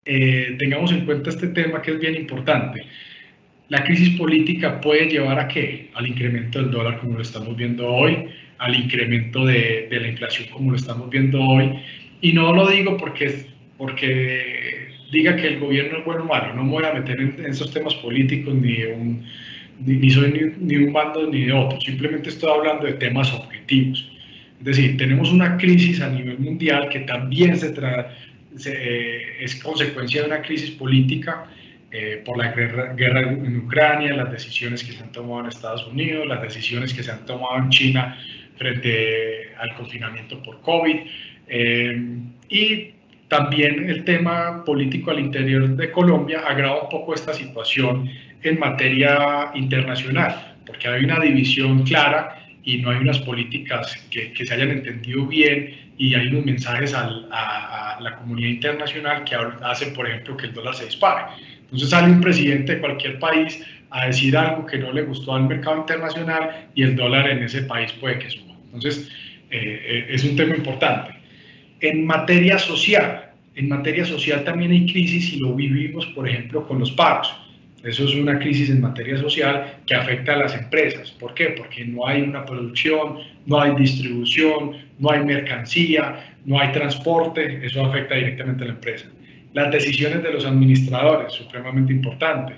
tengamos en cuenta este tema que es bien importante. La crisis política puede llevar ¿a qué? Al incremento del dólar como lo estamos viendo hoy, al incremento de la inflación como lo estamos viendo hoy. Y no lo digo porque diga que el gobierno es bueno o malo, no me voy a meter en esos temas políticos ni soy ni un bando ni de otro, simplemente estoy hablando de temas objetivos. Es decir, tenemos una crisis a nivel mundial que también es consecuencia de una crisis política por la guerra en Ucrania, las decisiones que se han tomado en Estados Unidos, las decisiones que se han tomado en China frente al confinamiento por COVID, y también el tema político al interior de Colombia agrava un poco esta situación en materia internacional, porque hay una división clara y no hay unas políticas que se hayan entendido bien y hay unos mensajes a la comunidad internacional que hacen, por ejemplo, que el dólar se dispare. Entonces sale un presidente de cualquier país a decir algo que no le gustó al mercado internacional y el dólar en ese país puede que suba. Entonces es un tema importante. En materia social también hay crisis y lo vivimos, por ejemplo, con los paros. Eso es una crisis en materia social que afecta a las empresas. ¿Por qué? Porque no hay una producción, no hay distribución, no hay mercancía, no hay transporte. Eso afecta directamente a la empresa. Las decisiones de los administradores, supremamente importante.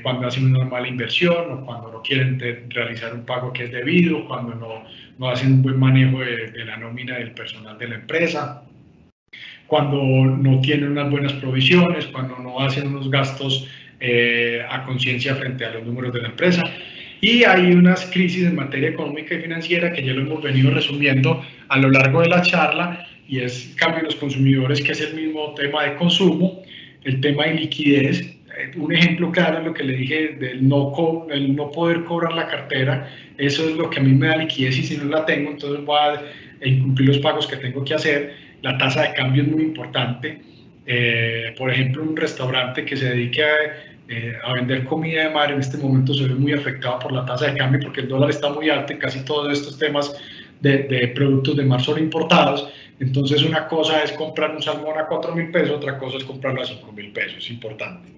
Cuando hacen una mala inversión o cuando no quieren realizar un pago que es debido, cuando no hacen un buen manejo de la nómina del personal de la empresa, cuando no tienen unas buenas provisiones, cuando no hacen unos gastos a conciencia frente a los números de la empresa. Y hay unas crisis en materia económica y financiera que ya lo hemos venido resumiendo a lo largo de la charla, y es cambio de los consumidores, que es el mismo tema de consumo, el tema de liquidez. Un ejemplo claro es lo que le dije del no poder cobrar la cartera. Eso es lo que a mí me da liquidez, y si no la tengo, entonces voy a incumplir los pagos que tengo que hacer. La tasa de cambio es muy importante. Por ejemplo, un restaurante que se dedique a vender comida de mar en este momento se ve muy afectado por la tasa de cambio, porque el dólar está muy alto y casi todos estos temas de productos de mar son importados. Entonces, una cosa es comprar un salmón a 4.000 pesos, otra cosa es comprarlo a 5.000 pesos, es importante.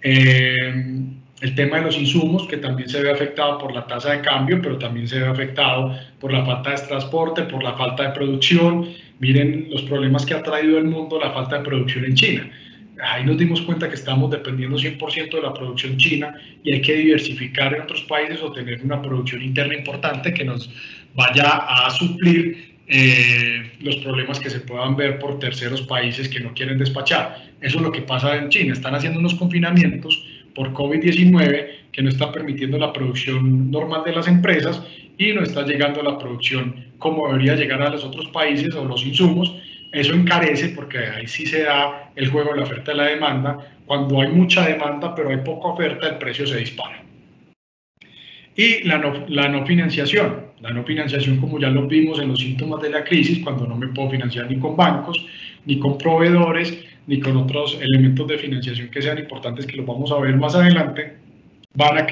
El tema de los insumos, que también se ve afectado por la tasa de cambio, pero también se ve afectado por la falta de transporte, por la falta de producción. Miren los problemas que ha traído el mundo la falta de producción en China. Ahí nos dimos cuenta que estamos dependiendo 100% de la producción china, y hay que diversificar en otros países o tener una producción interna importante que nos vaya a suplir los problemas que se puedan ver por terceros países que no quieren despachar. Eso es lo que pasa en China. Están haciendo unos confinamientos por COVID-19 que no están permitiendo la producción normal de las empresas, y no está llegando la producción como debería llegar a los otros países, o los insumos. Eso encarece, porque ahí sí se da el juego de la oferta y la demanda. Cuando hay mucha demanda pero hay poca oferta, el precio se dispara. Y la no financiación. La no financiación, como ya lo vimos en los síntomas de la crisis, cuando no me puedo financiar ni con bancos, ni con proveedores, ni con otros elementos de financiación que sean importantes, que los vamos a ver más adelante, va a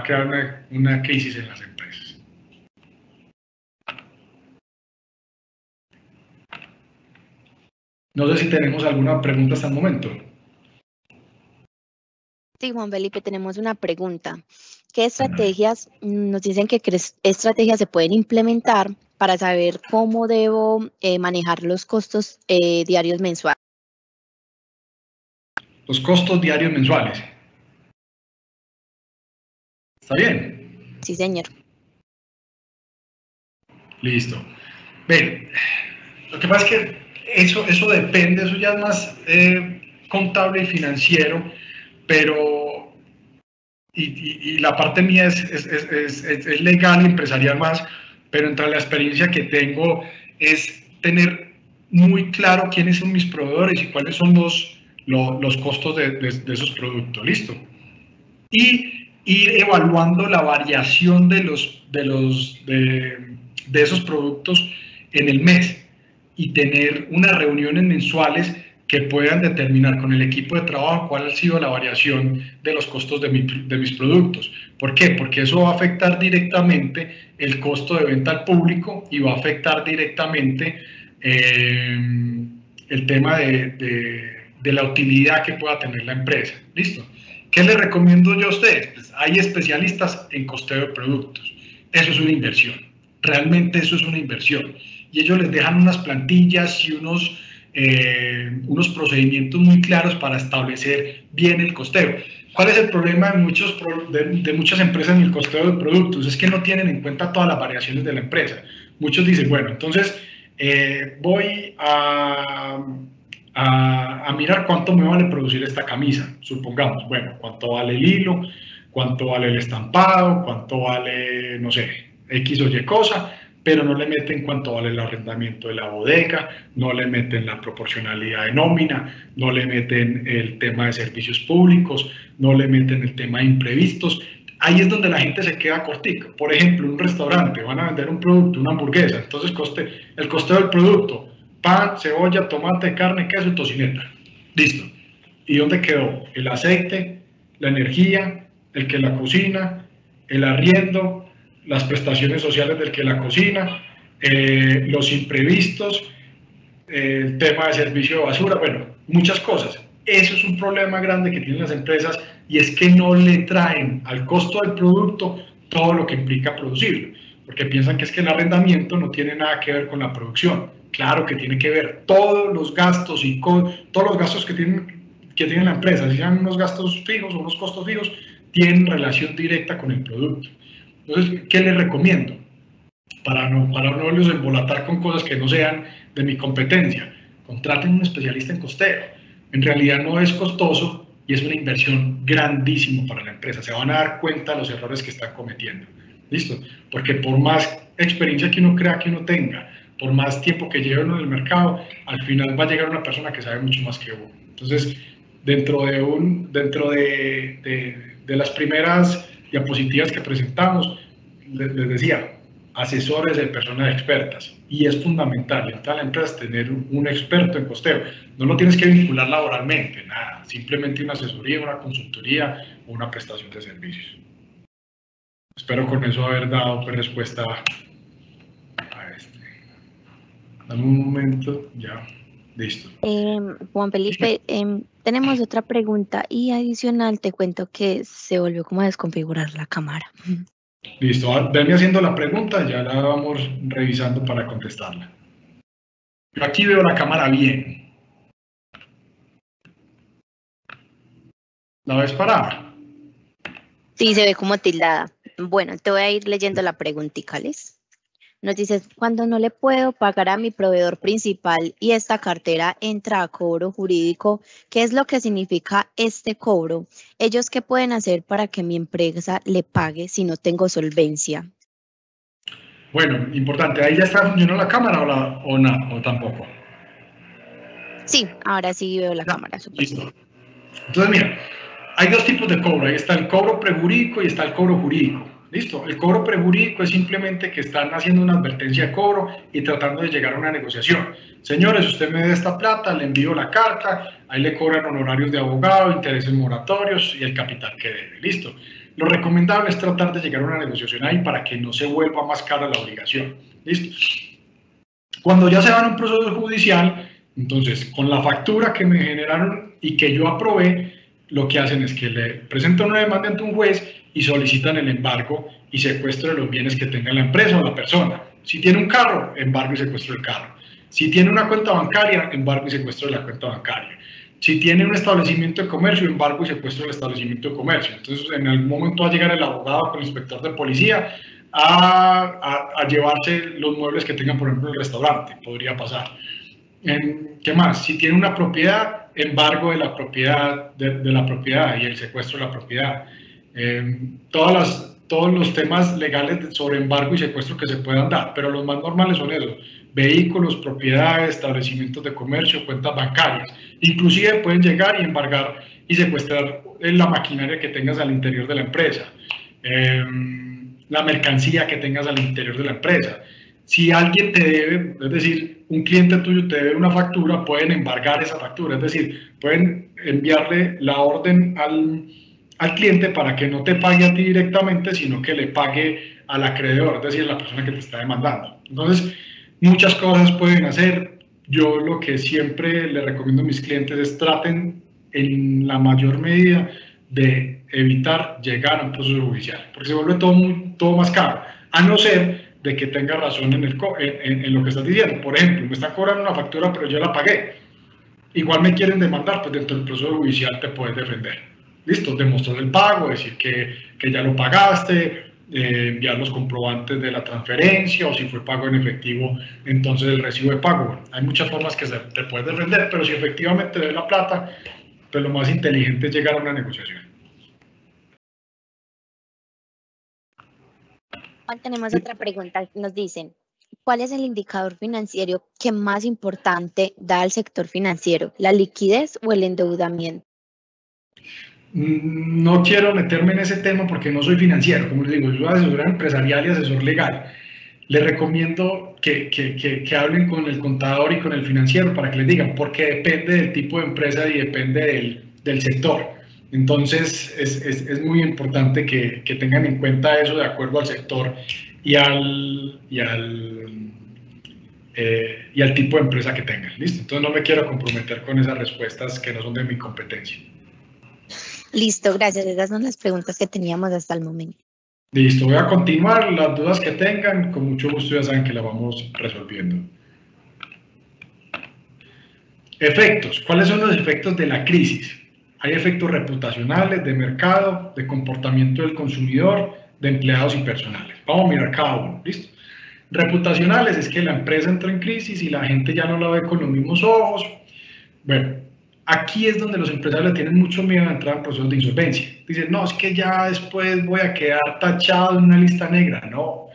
crear una crisis en las empresas. No sé si tenemos alguna pregunta hasta el momento. Sí, Juan Felipe, tenemos una pregunta. ¿Qué estrategias, nos dicen que qué estrategias se pueden implementar para saber cómo debo manejar los costos diarios mensuales? Los costos diarios mensuales. ¿Está bien? Sí, señor. Listo. Ven, lo que pasa es que eso depende, eso ya es más contable y financiero, pero y la parte mía es legal y empresarial más, pero entre la experiencia que tengo es tener muy claro quiénes son mis proveedores y cuáles son los costos de esos productos. ¿Listo? Y ir evaluando la variación de esos productos en el mes, y tener unas reuniones mensuales que puedan determinar con el equipo de trabajo cuál ha sido la variación de los costos de mis productos. ¿Por qué? Porque eso va a afectar directamente el costo de venta al público, y va a afectar directamente el tema de la utilidad que pueda tener la empresa. ¿Listo? ¿Qué les recomiendo yo a ustedes? Pues hay especialistas en costeo de productos. Eso es una inversión. Realmente eso es una inversión. Y ellos les dejan unas plantillas y unos procedimientos muy claros para establecer bien el costeo. ¿Cuál es el problema de muchas empresas en el costeo de productos? Es que no tienen en cuenta todas las variaciones de la empresa. Muchos dicen, bueno, entonces voy a mirar cuánto me vale producir esta camisa, supongamos. Bueno, cuánto vale el hilo, cuánto vale el estampado, cuánto vale, no sé, X o Y cosa, pero no le meten cuánto vale el arrendamiento de la bodega, no le meten la proporcionalidad de nómina, no le meten el tema de servicios públicos, no le meten el tema de imprevistos. Ahí es donde la gente se queda cortica. Por ejemplo, un restaurante, van a vender un producto, una hamburguesa, entonces el coste del producto: pan, cebolla, tomate, carne, queso y tocineta. Listo. ¿Y dónde quedó? El aceite, la energía, el que la cocina, el arriendo, las prestaciones sociales del que la cocina, los imprevistos, el tema de servicio de basura, bueno, muchas cosas. Eso es un problema grande que tienen las empresas, y es que no le traen al costo del producto todo lo que implica producirlo, porque piensan que es que el arrendamiento no tiene nada que ver con la producción. Claro que tiene que ver, todos los gastos y todos los gastos que tiene la empresa, si sean unos gastos fijos o unos costos fijos, tienen relación directa con el producto. Entonces, ¿qué les recomiendo? Para no los embolatar con cosas que no sean de mi competencia, contraten un especialista en costeo. En realidad no es costoso y es una inversión grandísima para la empresa. Se van a dar cuenta de los errores que están cometiendo. ¿Listo? Porque por más experiencia que uno crea que uno tenga, por más tiempo que lleve uno en el mercado, al final va a llegar una persona que sabe mucho más que uno. Entonces, dentro de las primeras diapositivas que presentamos, les decía, asesores de personas expertas, y es fundamental en toda la empresa tener un experto en costeo. No lo tienes que vincular laboralmente, nada, simplemente una asesoría, una consultoría o una prestación de servicios. Espero con eso haber dado respuesta a este. Dame un momento, ya, listo. Juan Felipe, tenemos otra pregunta y adicional te cuento que se volvió como a desconfigurar la cámara. Listo, venme haciendo la pregunta, ya la vamos revisando para contestarla. Yo aquí veo la cámara bien. ¿La ves parada? Sí, se ve como tildada. Bueno, te voy a ir leyendo la preguntita, ¿les? Nos dices, cuando no le puedo pagar a mi proveedor principal y esta cartera entra a cobro jurídico, ¿qué es lo que significa este cobro? ¿Ellos qué pueden hacer para que mi empresa le pague si no tengo solvencia? Bueno, importante, ¿ahí ya está funcionando la cámara o tampoco? Sí, ahora sí veo la cámara. Listo. Entonces, mira, hay dos tipos de cobro. Ahí está el cobro prejurídico y está el cobro jurídico. Listo. El cobro prejurídico es simplemente que están haciendo una advertencia de cobro y tratando de llegar a una negociación. Señores, usted me dé esta plata, le envío la carta, ahí le cobran honorarios de abogado, intereses moratorios y el capital que debe. Listo. Lo recomendable es tratar de llegar a una negociación ahí para que no se vuelva más cara la obligación. Listo. Cuando ya se va a un proceso judicial, entonces con la factura que me generaron y que yo aprobé, lo que hacen es que le presentan una demanda ante un juez y solicitan el embargo y secuestro de los bienes que tenga la empresa o la persona. Si tiene un carro, embargo y secuestro del carro. Si tiene una cuenta bancaria, embargo y secuestro de la cuenta bancaria. Si tiene un establecimiento de comercio, embargo y secuestro del establecimiento de comercio. Entonces, en algún momento va a llegar el abogado con el inspector de policía a llevarse los muebles que tengan, por ejemplo, el restaurante. Podría pasar. ¿Qué más? Si tiene una propiedad, embargo de la propiedad, de la propiedad y el secuestro de la propiedad. Todos los temas legales sobre embargo y secuestro que se puedan dar, pero los más normales son esos: vehículos, propiedades, establecimientos de comercio, cuentas bancarias. Inclusive pueden llegar y embargar y secuestrar la maquinaria que tengas al interior de la empresa, la mercancía que tengas al interior de la empresa. Si alguien te debe, es decir, un cliente tuyo te debe una factura, pueden embargar esa factura, es decir, pueden enviarle la orden al cliente para que no te pague a ti directamente, sino que le pague al acreedor, es decir, la persona que te está demandando. Entonces, muchas cosas pueden hacer. Yo lo que siempre le recomiendo a mis clientes es traten en la mayor medida de evitar llegar a un proceso judicial, porque se vuelve todo más caro, a no ser de que tenga razón en lo que estás diciendo. Por ejemplo, me están cobrando una factura, pero yo la pagué. Igual me quieren demandar, pues dentro del proceso judicial te puedes defender. Listo, demostrar el pago, decir que ya lo pagaste, enviar los comprobantes de la transferencia, o si fue pago en efectivo, entonces el recibo de pago. Bueno, hay muchas formas que te puedes defender, pero si efectivamente debes la plata, pues lo más inteligente es llegar a una negociación. Tenemos otra pregunta. Nos dicen, ¿cuál es el indicador financiero que más importante da al sector financiero, la liquidez o el endeudamiento? No quiero meterme en ese tema porque no soy financiero, como les digo, yo soy asesor empresarial y asesor legal. Les recomiendo que hablen con el contador y con el financiero para que les digan, porque depende del tipo de empresa y depende del sector. Entonces, es muy importante que tengan en cuenta eso de acuerdo al sector y y al tipo de empresa que tengan. ¿Listo? Entonces no me quiero comprometer con esas respuestas que no son de mi competencia. Listo, gracias. Esas son las preguntas que teníamos hasta el momento. Listo, voy a continuar. Las dudas que tengan, con mucho gusto ya saben que las vamos resolviendo. Efectos. ¿Cuáles son los efectos de la crisis? Hay efectos reputacionales, de mercado, de comportamiento del consumidor, de empleados y personales. Vamos a mirar cada uno, ¿listo? Reputacionales es que la empresa entró en crisis y la gente ya no la ve con los mismos ojos. Bueno, aquí es donde los empresarios tienen mucho miedo a entrar en procesos de insolvencia. Dicen, no, es que ya después voy a quedar tachado en una lista negra. No,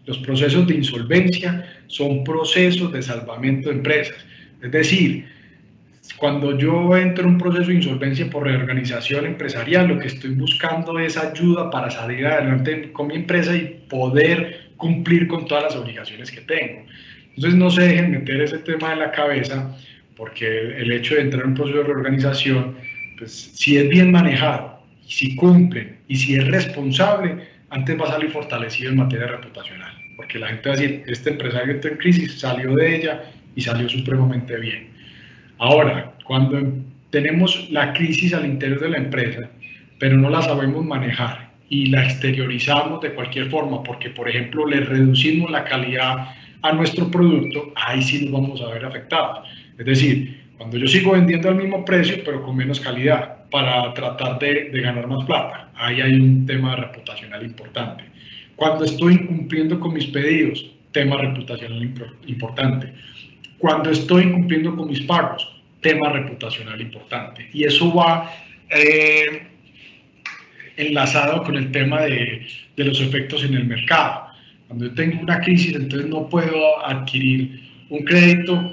los procesos de insolvencia son procesos de salvamento de empresas. Es decir, cuando yo entro en un proceso de insolvencia por reorganización empresarial, lo que estoy buscando es ayuda para salir adelante con mi empresa y poder cumplir con todas las obligaciones que tengo. Entonces no se dejen meter ese tema en la cabeza, porque el hecho de entrar en un proceso de reorganización, pues si es bien manejado, si cumplen y si es responsable, antes va a salir fortalecido en materia reputacional, porque la gente va a decir, este empresario entró en crisis, salió de ella y salió supremamente bien. Ahora, cuando tenemos la crisis al interior de la empresa, pero no la sabemos manejar y la exteriorizamos de cualquier forma, porque por ejemplo le reducimos la calidad a nuestro producto, ahí sí nos vamos a ver afectados. Es decir, cuando yo sigo vendiendo al mismo precio, pero con menos calidad, para tratar de ganar más plata, ahí hay un tema reputacional importante. Cuando estoy incumpliendo con mis pedidos, tema reputacional importante. Cuando estoy incumpliendo con mis pagos, tema reputacional importante. Y eso va enlazado con el tema de los efectos en el mercado. Cuando yo tengo una crisis, entonces no puedo adquirir un crédito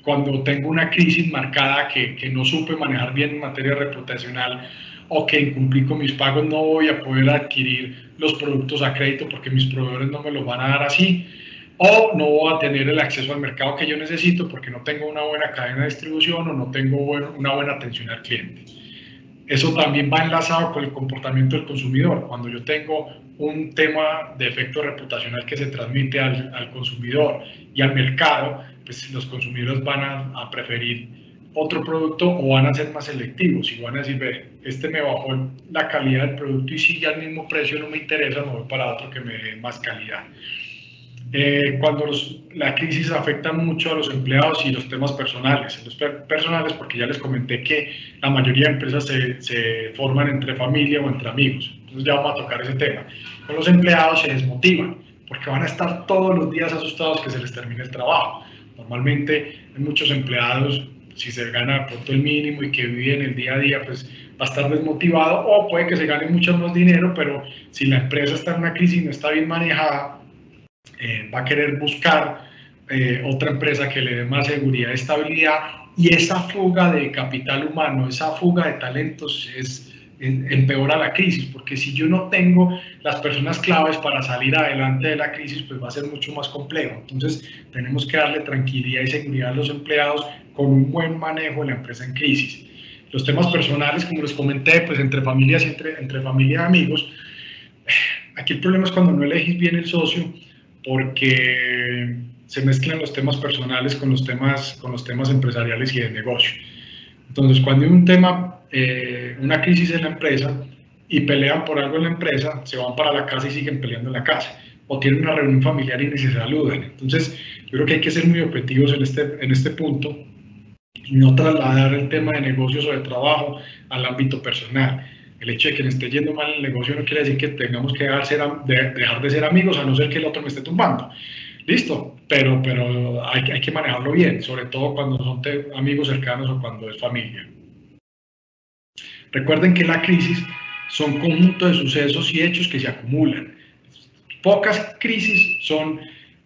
cuando tengo una crisis marcada que no supe manejar bien en materia reputacional o que incumplí con mis pagos, no voy a poder adquirir los productos a crédito porque mis proveedores no me los van a dar así. O no voy a tener el acceso al mercado que yo necesito porque no tengo una buena cadena de distribución o no tengo una buena atención al cliente. Eso también va enlazado con el comportamiento del consumidor. Cuando yo tengo un tema de efecto reputacional que se transmite al consumidor y al mercado, pues los consumidores van a preferir otro producto o van a ser más selectivos y van a decir, ve, este me bajó la calidad del producto y si ya al mismo precio no me interesa, me voy para otro que me dé más calidad. Cuando la crisis afecta mucho a los empleados y los temas personales. Los personales, porque ya les comenté que la mayoría de empresas se forman entre familia o entre amigos. Entonces ya vamos a tocar ese tema. Con los empleados se desmotivan porque van a estar todos los días asustados que se les termine el trabajo. Normalmente hay muchos empleados, si se gana pronto el mínimo y que viven el día a día, pues va a estar desmotivado o puede que se gane mucho más dinero, pero si la empresa está en una crisis y no está bien manejada, va a querer buscar otra empresa que le dé más seguridad y estabilidad, y esa fuga de capital humano, esa fuga de talentos empeora la crisis, porque si yo no tengo las personas claves para salir adelante de la crisis, pues va a ser mucho más complejo. Entonces tenemos que darle tranquilidad y seguridad a los empleados con un buen manejo de la empresa en crisis. Los temas personales, como les comenté, pues entre familias y entre familia y amigos, aquí el problema es cuando no elegís bien el socio, porque se mezclan los temas personales con los temas empresariales y de negocio. Entonces, cuando hay un tema, una crisis en la empresa y pelean por algo en la empresa, se van para la casa y siguen peleando en la casa, o tienen una reunión familiar y ni se saludan. Entonces, yo creo que hay que ser muy objetivos en este punto y no trasladar el tema de negocios o de trabajo al ámbito personal. El hecho de que me esté yendo mal el negocio no quiere decir que tengamos que dejar de ser amigos, a no ser que el otro me esté tumbando. Listo, pero hay que manejarlo bien, sobre todo cuando son amigos cercanos o cuando es familia. Recuerden que la crisis son conjunto de sucesos y hechos que se acumulan. Pocas crisis son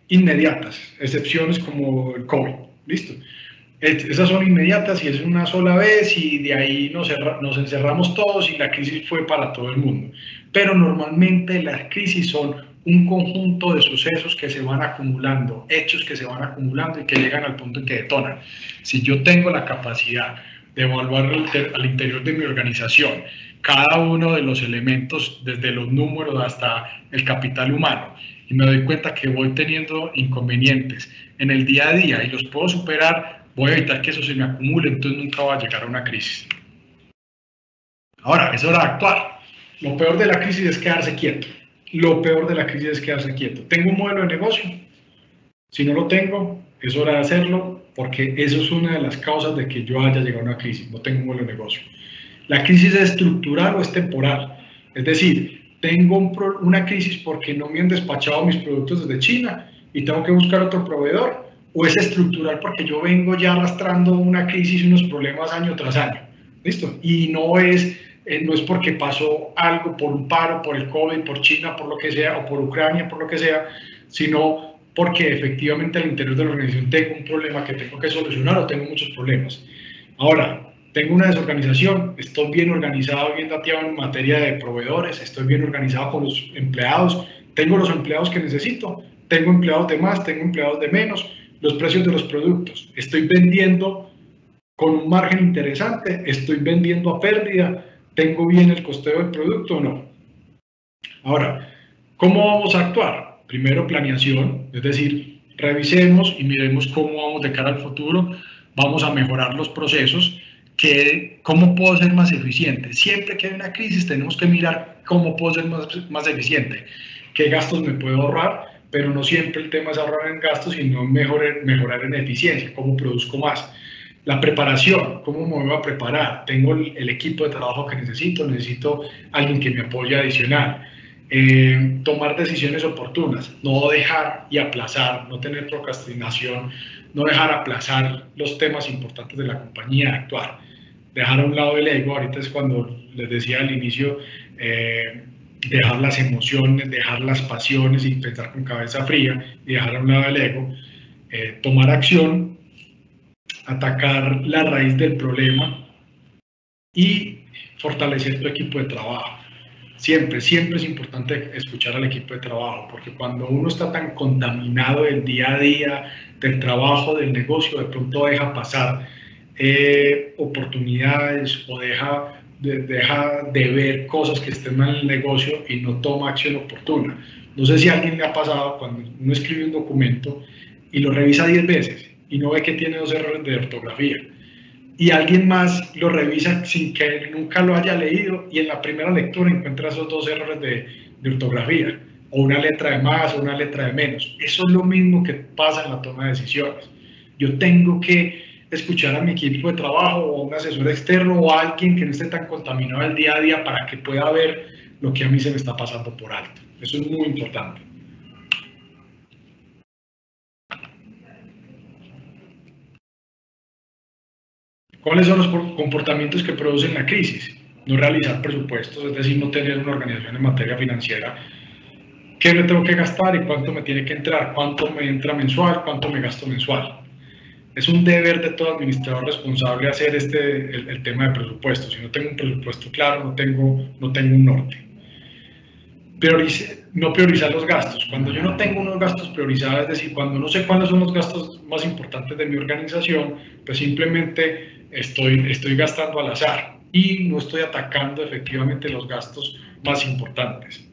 inmediatas, excepciones como el COVID. Listo. Esas son inmediatas y es una sola vez y de ahí nos encerramos todos y la crisis fue para todo el mundo. Pero normalmente las crisis son un conjunto de sucesos que se van acumulando, hechos que se van acumulando y que llegan al punto en que detonan. Si yo tengo la capacidad de evaluar al interior de mi organización cada uno de los elementos, desde los números hasta el capital humano, y me doy cuenta que voy teniendo inconvenientes en el día a día y los puedo superar, voy a evitar que eso se me acumule, entonces nunca va a llegar a una crisis. Ahora, es hora de actuar. Lo peor de la crisis es quedarse quieto. Lo peor de la crisis es quedarse quieto. ¿Tengo un modelo de negocio? Si no lo tengo, es hora de hacerlo, porque eso es una de las causas de que yo haya llegado a una crisis. No tengo un modelo de negocio. La crisis es estructural o es temporal. Es decir, tengo una crisis porque no me han despachado mis productos desde China y tengo que buscar otro proveedor, o es estructural porque yo vengo ya arrastrando una crisis y unos problemas año tras año. ¿Listo? Y no es porque pasó algo por un paro, por el COVID, por China, por lo que sea, o por Ucrania, por lo que sea, sino porque efectivamente al interior de la organización tengo un problema que tengo que solucionar o tengo muchos problemas. Ahora, tengo una desorganización, estoy bien organizado, bien dateado en materia de proveedores, estoy bien organizado con los empleados, tengo los empleados que necesito, tengo empleados de más, tengo empleados de menos, los precios de los productos, estoy vendiendo con un margen interesante, estoy vendiendo a pérdida, tengo bien el costeo del producto o no. Ahora, ¿cómo vamos a actuar? Primero, planeación, es decir, revisemos y miremos cómo vamos de cara al futuro, vamos a mejorar los procesos, cómo puedo ser más eficiente. Siempre que hay una crisis tenemos que mirar cómo puedo ser más eficiente, qué gastos me puedo ahorrar, pero no siempre el tema es ahorrar en gastos, sino mejorar en eficiencia, cómo produzco más. La preparación, ¿cómo me voy a preparar? Tengo el equipo de trabajo que necesito alguien que me apoye adicional. Tomar decisiones oportunas, no dejar y aplazar, no tener procrastinación, no dejar aplazar los temas importantes de la compañía, actuar, dejar a un lado el ego. Ahorita es cuando les decía al inicio, dejar las emociones, dejar las pasiones y pensar con cabeza fría y dejar a un lado el ego, tomar acción, atacar la raíz del problema y fortalecer tu equipo de trabajo. Siempre es importante escuchar al equipo de trabajo, porque cuando uno está tan contaminado del día a día, del trabajo, del negocio, de pronto deja pasar oportunidades o deja de ver cosas que estén mal en el negocio y no toma acción oportuna. No sé si a alguien le ha pasado cuando uno escribe un documento y lo revisa 10 veces y no ve que tiene 2 errores de ortografía, y alguien más lo revisa sin que nunca lo haya leído y en la primera lectura encuentra esos 2 errores de ortografía, o una letra de más o una letra de menos. Eso es lo mismo que pasa en la toma de decisiones. Yo tengo que escuchar a mi equipo de trabajo o a un asesor externo o a alguien que no esté tan contaminado el día a día para que pueda ver lo que a mí se me está pasando por alto. Eso es muy importante. ¿Cuáles son los comportamientos que producen la crisis? No realizar presupuestos, es decir, no tener una organización en materia financiera. ¿Qué me tengo que gastar y cuánto me tiene que entrar? ¿Cuánto me entra mensual? ¿Cuánto me gasto mensual? Es un deber de todo administrador responsable hacer el tema de presupuestos. Si no tengo un presupuesto claro, no tengo un norte. No priorizar los gastos. Cuando yo no tengo unos gastos priorizados, es decir, cuando no sé cuáles son los gastos más importantes de mi organización, pues simplemente estoy gastando al azar y no estoy atacando efectivamente los gastos más importantes.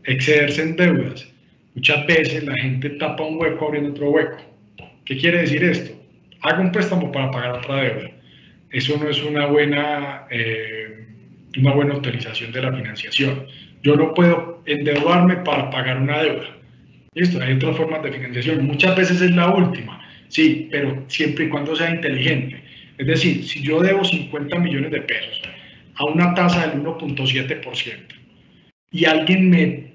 Excederse en deudas. Muchas veces la gente tapa un hueco abriendo otro hueco. ¿Qué quiere decir esto? Hago un préstamo para pagar otra deuda. Eso no es una buena utilización de la financiación. Yo no puedo endeudarme para pagar una deuda. ¿Listo? Hay otras formas de financiación. Muchas veces es la última, sí, pero siempre y cuando sea inteligente. Es decir, si yo debo 50 millones de pesos a una tasa del 1.7% y alguien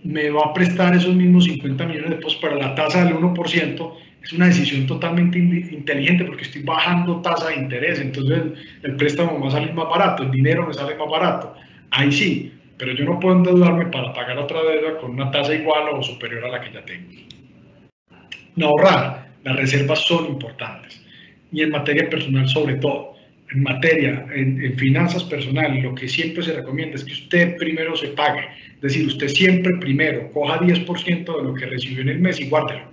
me va a prestar esos mismos 50 millones de pesos para la tasa del 1%, es una decisión totalmente inteligente porque estoy bajando tasa de interés, entonces el préstamo me va a salir más barato, el dinero me sale más barato. Ahí sí, pero yo no puedo endeudarme para pagar otra deuda con una tasa igual o superior a la que ya tengo. No ahorrar, las reservas son importantes y en materia personal sobre todo. En finanzas personales, lo que siempre se recomienda es que usted primero se pague, es decir, usted siempre primero coja 10% de lo que recibió en el mes y guárdelo.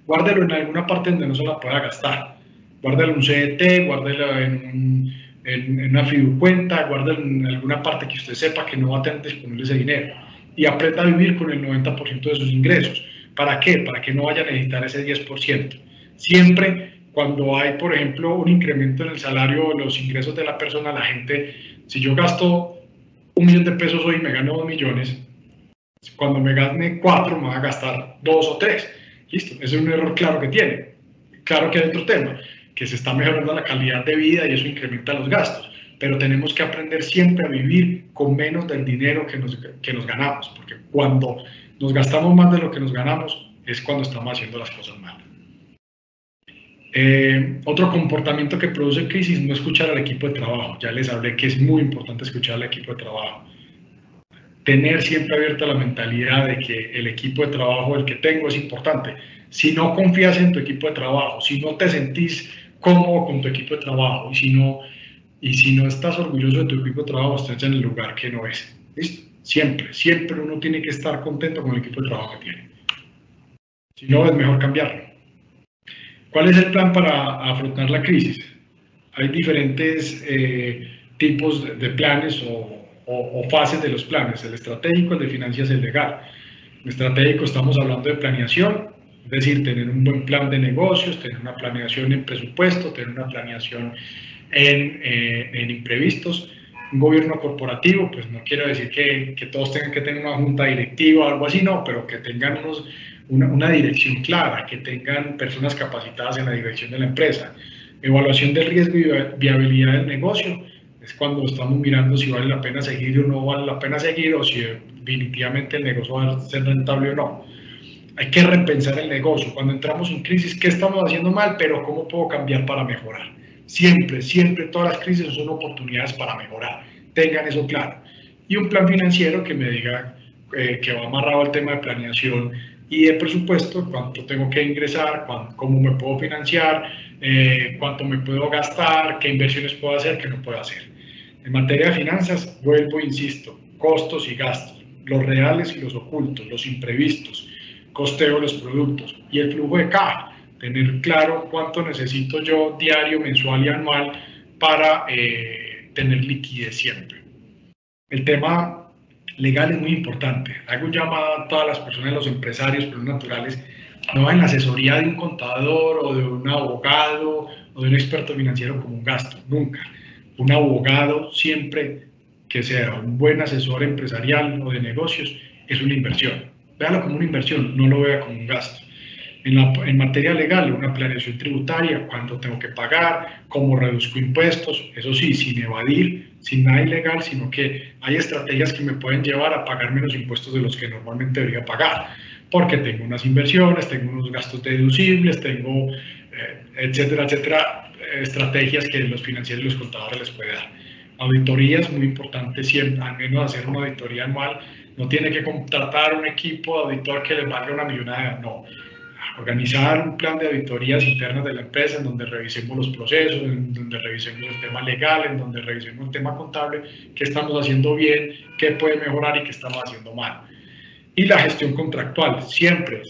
Guárdelo en alguna parte donde no se la pueda gastar. Guárdelo en un CDT, guárdelo en una fiducuenta, guárdelo en alguna parte que usted sepa que no va a tener disponible ese dinero y aprenda a vivir con el 90% de sus ingresos ¿Para qué? Para que no vaya a necesitar ese 10%. Siempre cuando hay, por ejemplo, un incremento en el salario o los ingresos de la persona, la gente, si yo gasto 1 millón de pesos hoy y me gano 2 millones, cuando me gane 4 me va a gastar 2 o 3. Listo, ese es un error claro que tiene. Claro que hay otro tema, que se está mejorando la calidad de vida y eso incrementa los gastos, pero tenemos que aprender siempre a vivir con menos del dinero que nos ganamos, porque cuando nos gastamos más de lo que nos ganamos es cuando estamos haciendo las cosas mal. Otro comportamiento que produce crisis, no escuchar al equipo de trabajo. Ya les hablé que es muy importante escuchar al equipo de trabajo. Tener siempre abierta la mentalidad de que el equipo de trabajo, el que tengo, es importante. Si no confías en tu equipo de trabajo, si no te sentís cómodo con tu equipo de trabajo y si no estás orgulloso de tu equipo de trabajo, estás en el lugar que no es. ¿Listo? Siempre uno tiene que estar contento con el equipo de trabajo que tiene. Si no, es mejor cambiarlo. ¿Cuál es el plan para afrontar la crisis? Hay diferentes tipos de planes o fases de los planes, el estratégico, el de finanzas y el legal. El estratégico estamos hablando de planeación, es decir, tener un buen plan de negocios, tener una planeación en presupuesto, tener una planeación en imprevistos. Un gobierno corporativo, pues no quiero decir que todos tengan que tener una junta directiva o algo así, no, pero que tengan una dirección clara, que tengan personas capacitadas en la dirección de la empresa. Evaluación del riesgo y viabilidad del negocio, es cuando estamos mirando si vale la pena seguir o no vale la pena seguir, o si definitivamente el negocio va a ser rentable o no. Hay que repensar el negocio. Cuando entramos en crisis, ¿qué estamos haciendo mal? Pero ¿cómo puedo cambiar para mejorar? Siempre todas las crisis son oportunidades para mejorar. Tengan eso claro. Y un plan financiero que me diga que va amarrado al tema de planeación y de presupuesto, cuánto tengo que ingresar, cómo me puedo financiar, cuánto me puedo gastar, qué inversiones puedo hacer, qué no puedo hacer. En materia de finanzas, vuelvo e insisto, costos y gastos, los reales y los ocultos, los imprevistos, costeo de los productos y el flujo de caja. Tener claro cuánto necesito yo diario, mensual y anual para tener liquidez siempre. El tema legal es muy importante. Hago un llamado a todas las personas, los empresarios, pero naturales, no en la asesoría de un contador o de un abogado o de un experto financiero como un gasto, nunca. Un abogado siempre que sea un buen asesor empresarial o de negocios es una inversión. Véalo como una inversión, no lo vea como un gasto. En materia legal, una planeación tributaria, cuánto tengo que pagar, cómo reduzco impuestos, eso sí, sin evadir, sin nada ilegal, sino que hay estrategias que me pueden llevar a pagar menos impuestos de los que normalmente debería pagar, porque tengo unas inversiones, tengo unos gastos deducibles, tengo, etcétera, estrategias que los financieros y los contadores les pueden dar. Auditorías, muy importante siempre, al menos hacer una auditoría anual. No tiene que contratar un equipo de auditor que les valga una millonada, no. Organizar un plan de auditorías internas de la empresa en donde revisemos los procesos, en donde revisemos el tema legal, en donde revisemos el tema contable, qué estamos haciendo bien, qué puede mejorar y qué estamos haciendo mal. Y la gestión contractual, siempre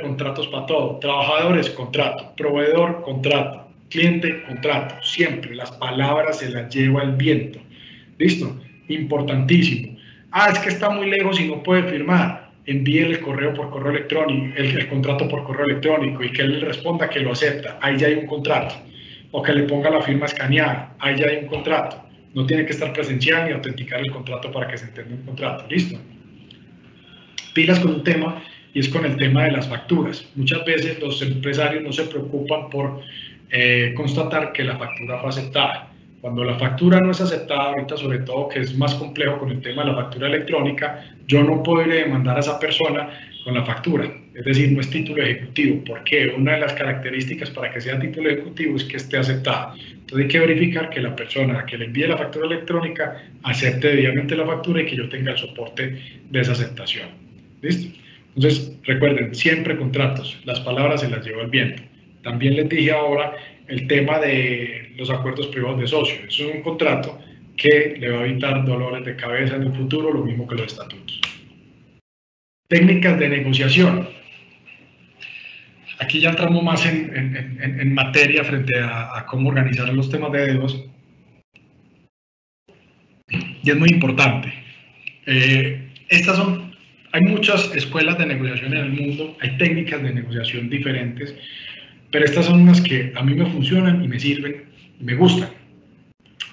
contratos para todo. Trabajadores, contrato. Proveedor, contrato. Cliente, contrato. Siempre las palabras se las lleva el viento. ¿Listo? Importantísimo. Es que está muy lejos y no puede firmar. Envíele el correo por correo electrónico, el contrato por correo electrónico y que él le responda que lo acepta. Ahí ya hay un contrato. O que le ponga la firma escaneada. Ahí ya hay un contrato. No tiene que estar presencial ni autenticar el contrato para que se entienda un contrato. ¿Listo? Pilas con un tema y es con el tema de las facturas. Muchas veces los empresarios no se preocupan por constatar que la factura fue aceptada. Cuando la factura no es aceptada, ahorita sobre todo que es más complejo con el tema de la factura electrónica, yo no puedo ir a demandar a esa persona con la factura, es decir, no es título ejecutivo. ¿Por qué? Una de las características para que sea título ejecutivo es que esté aceptada. Entonces hay que verificar que la persona que le envíe la factura electrónica acepte debidamente la factura y que yo tenga el soporte de esa aceptación. ¿Listo? Entonces, recuerden, siempre contratos, las palabras se las lleva el viento. También les dije ahora el tema de los acuerdos privados de socios. Es un contrato que le va a evitar dolores de cabeza en el futuro, lo mismo que los estatutos. Técnicas de negociación. Aquí ya entramos más en materia frente a cómo organizar los temas de deudas. Y es muy importante. hay muchas escuelas de negociación en el mundo, hay técnicas de negociación diferentes, pero estas son unas que a mí me funcionan y me sirven y me gustan.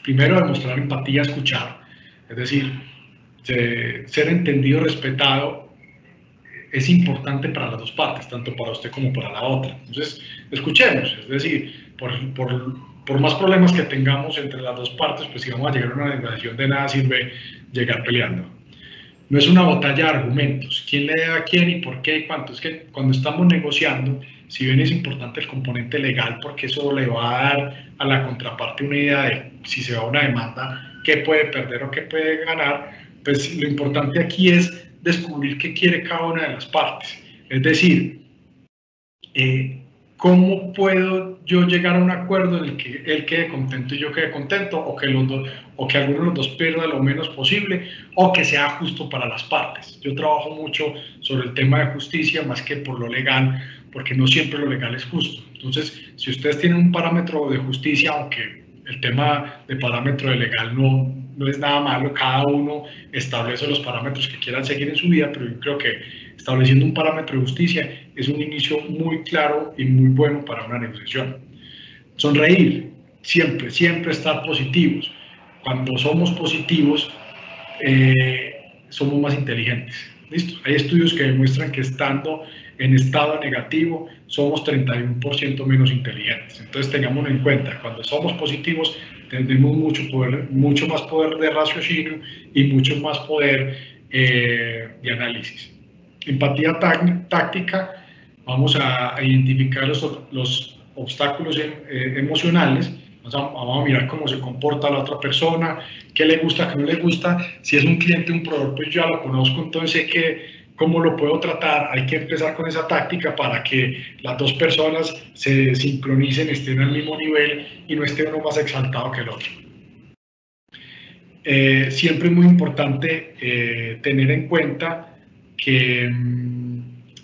Primero, demostrar empatía, escuchar, es decir, ser entendido, respetado, es importante para las dos partes, tanto para usted como para la otra. Entonces, escuchemos, es decir, por más problemas que tengamos entre las dos partes, pues si vamos a llegar a una negociación, de nada sirve llegar peleando. No es una batalla de argumentos, quién le debe a quién y por qué y cuánto. Es que cuando estamos negociando, si bien es importante el componente legal, porque eso le va a dar a la contraparte una idea de si se va a una demanda, qué puede perder o qué puede ganar, pues lo importante aquí es descubrir qué quiere cada una de las partes. Es decir, ¿cómo puedo yo llegar a un acuerdo en el que él quede contento y yo quede contento, o que alguno de los dos pierda lo menos posible, o que sea justo para las partes? Yo trabajo mucho sobre el tema de justicia más que por lo legal, porque no siempre lo legal es justo. Entonces, si ustedes tienen un parámetro de justicia, aunque el tema de parámetro de legal no es nada malo, cada uno establece los parámetros que quieran seguir en su vida, pero yo creo que estableciendo un parámetro de justicia es un inicio muy claro y muy bueno para una negociación. Sonreír, siempre, siempre estar positivos. Cuando somos positivos, somos más inteligentes. ¿Listo? Hay estudios que demuestran que estando en estado negativo somos 31% menos inteligentes. Entonces tengámoslo en cuenta, cuando somos positivos tenemos mucho más poder de raciocinio y mucho más poder de análisis. Empatía táctica, vamos a identificar los obstáculos emocionales, vamos a mirar cómo se comporta la otra persona, qué le gusta, qué no le gusta. Si es un cliente, un proveedor, pues ya lo conozco, entonces sé que cómo lo puedo tratar. Hay que empezar con esa táctica para que las dos personas se sincronicen, estén al mismo nivel y no esté uno más exaltado que el otro. Siempre es muy importante tener en cuenta que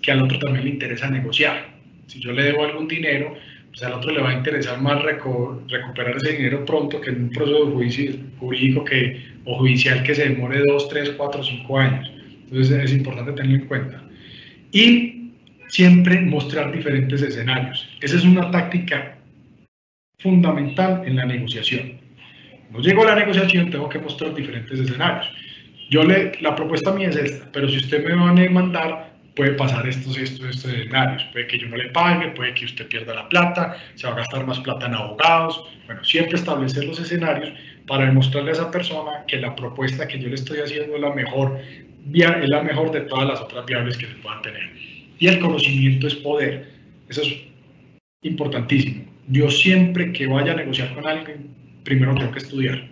al otro también le interesa negociar. Si yo le debo algún dinero, pues al otro le va a interesar más recuperar ese dinero pronto que en un proceso jurídico o judicial que se demore 2, 3, 4, 5 años. Entonces es importante tenerlo en cuenta. Y siempre mostrar diferentes escenarios. Esa es una táctica fundamental en la negociación. No llego a la negociación, tengo que mostrar diferentes escenarios. La propuesta mía es esta, pero si usted me va a demandar, puede pasar estos escenarios. Puede que yo no le pague, puede que usted pierda la plata, se va a gastar más plata en abogados. Bueno, siempre establecer los escenarios para demostrarle a esa persona que la propuesta que yo le estoy haciendo es la mejor de todas las otras viables que se puedan tener. Y el conocimiento es poder. Eso es importantísimo. Yo siempre que vaya a negociar con alguien, primero tengo que estudiar,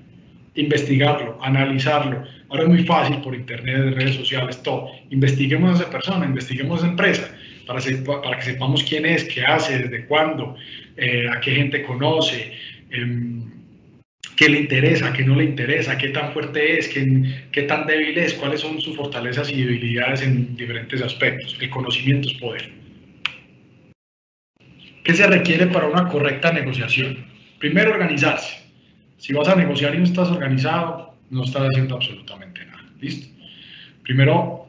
investigarlo, analizarlo. Ahora es muy fácil por internet, redes sociales, todo. Investiguemos a esa persona, investiguemos a esa empresa, para que sepamos quién es, qué hace, desde cuándo, a qué gente conoce, qué le interesa, qué no le interesa, qué tan fuerte es, qué tan débil es, cuáles son sus fortalezas y debilidades en diferentes aspectos. El conocimiento es poder. ¿Qué se requiere para una correcta negociación? Primero, organizarse. Si vas a negociar y no estás organizado, no estás haciendo absolutamente nada. ¿Listo? Primero,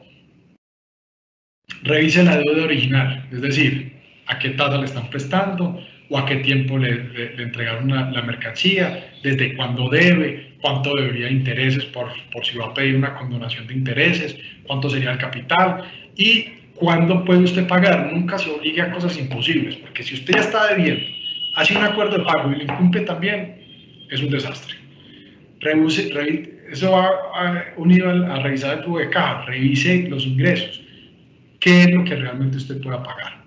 revise la deuda original, es decir, a qué tasa le están prestando o a qué tiempo le entregaron la mercancía, desde cuándo debe, cuánto debería de intereses por si va a pedir una condonación de intereses, cuánto sería el capital y cuándo puede usted pagar. Nunca se obligue a cosas imposibles, porque si usted ya está debiendo, hace un acuerdo de pago y lo incumple también, es un desastre. Eso va unido a revisar el flujo de caja, revise los ingresos, qué es lo que realmente usted pueda pagar.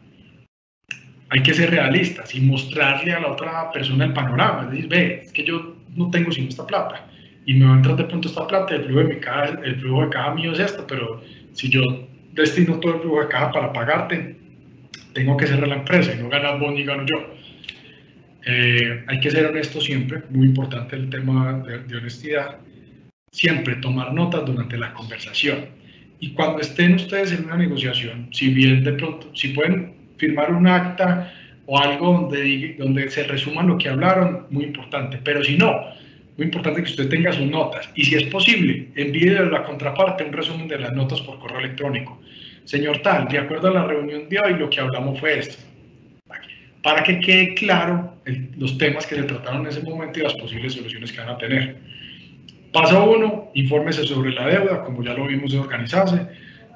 Hay que ser realistas y mostrarle a la otra persona el panorama, es decir, ve, es que yo no tengo sino esta plata y me va a entrar de pronto esta plata, el flujo de caja mío es esto, pero si yo destino todo el flujo de caja para pagarte, tengo que cerrar la empresa y no ganas vos ni gano yo. Hay que ser honesto siempre, muy importante el tema de honestidad. Siempre tomar notas durante la conversación. Y cuando estén ustedes en una negociación, si bien de pronto, si pueden firmar un acta o algo donde se resuma lo que hablaron, muy importante. Pero si no, muy importante que usted tenga sus notas y si es posible, envíele a la contraparte un resumen de las notas por correo electrónico. Señor tal, de acuerdo a la reunión de hoy, lo que hablamos fue esto. Para que quede claro los temas que se trataron en ese momento y las posibles soluciones que van a tener. Paso 1, infórmese sobre la deuda, como ya lo vimos de organizarse.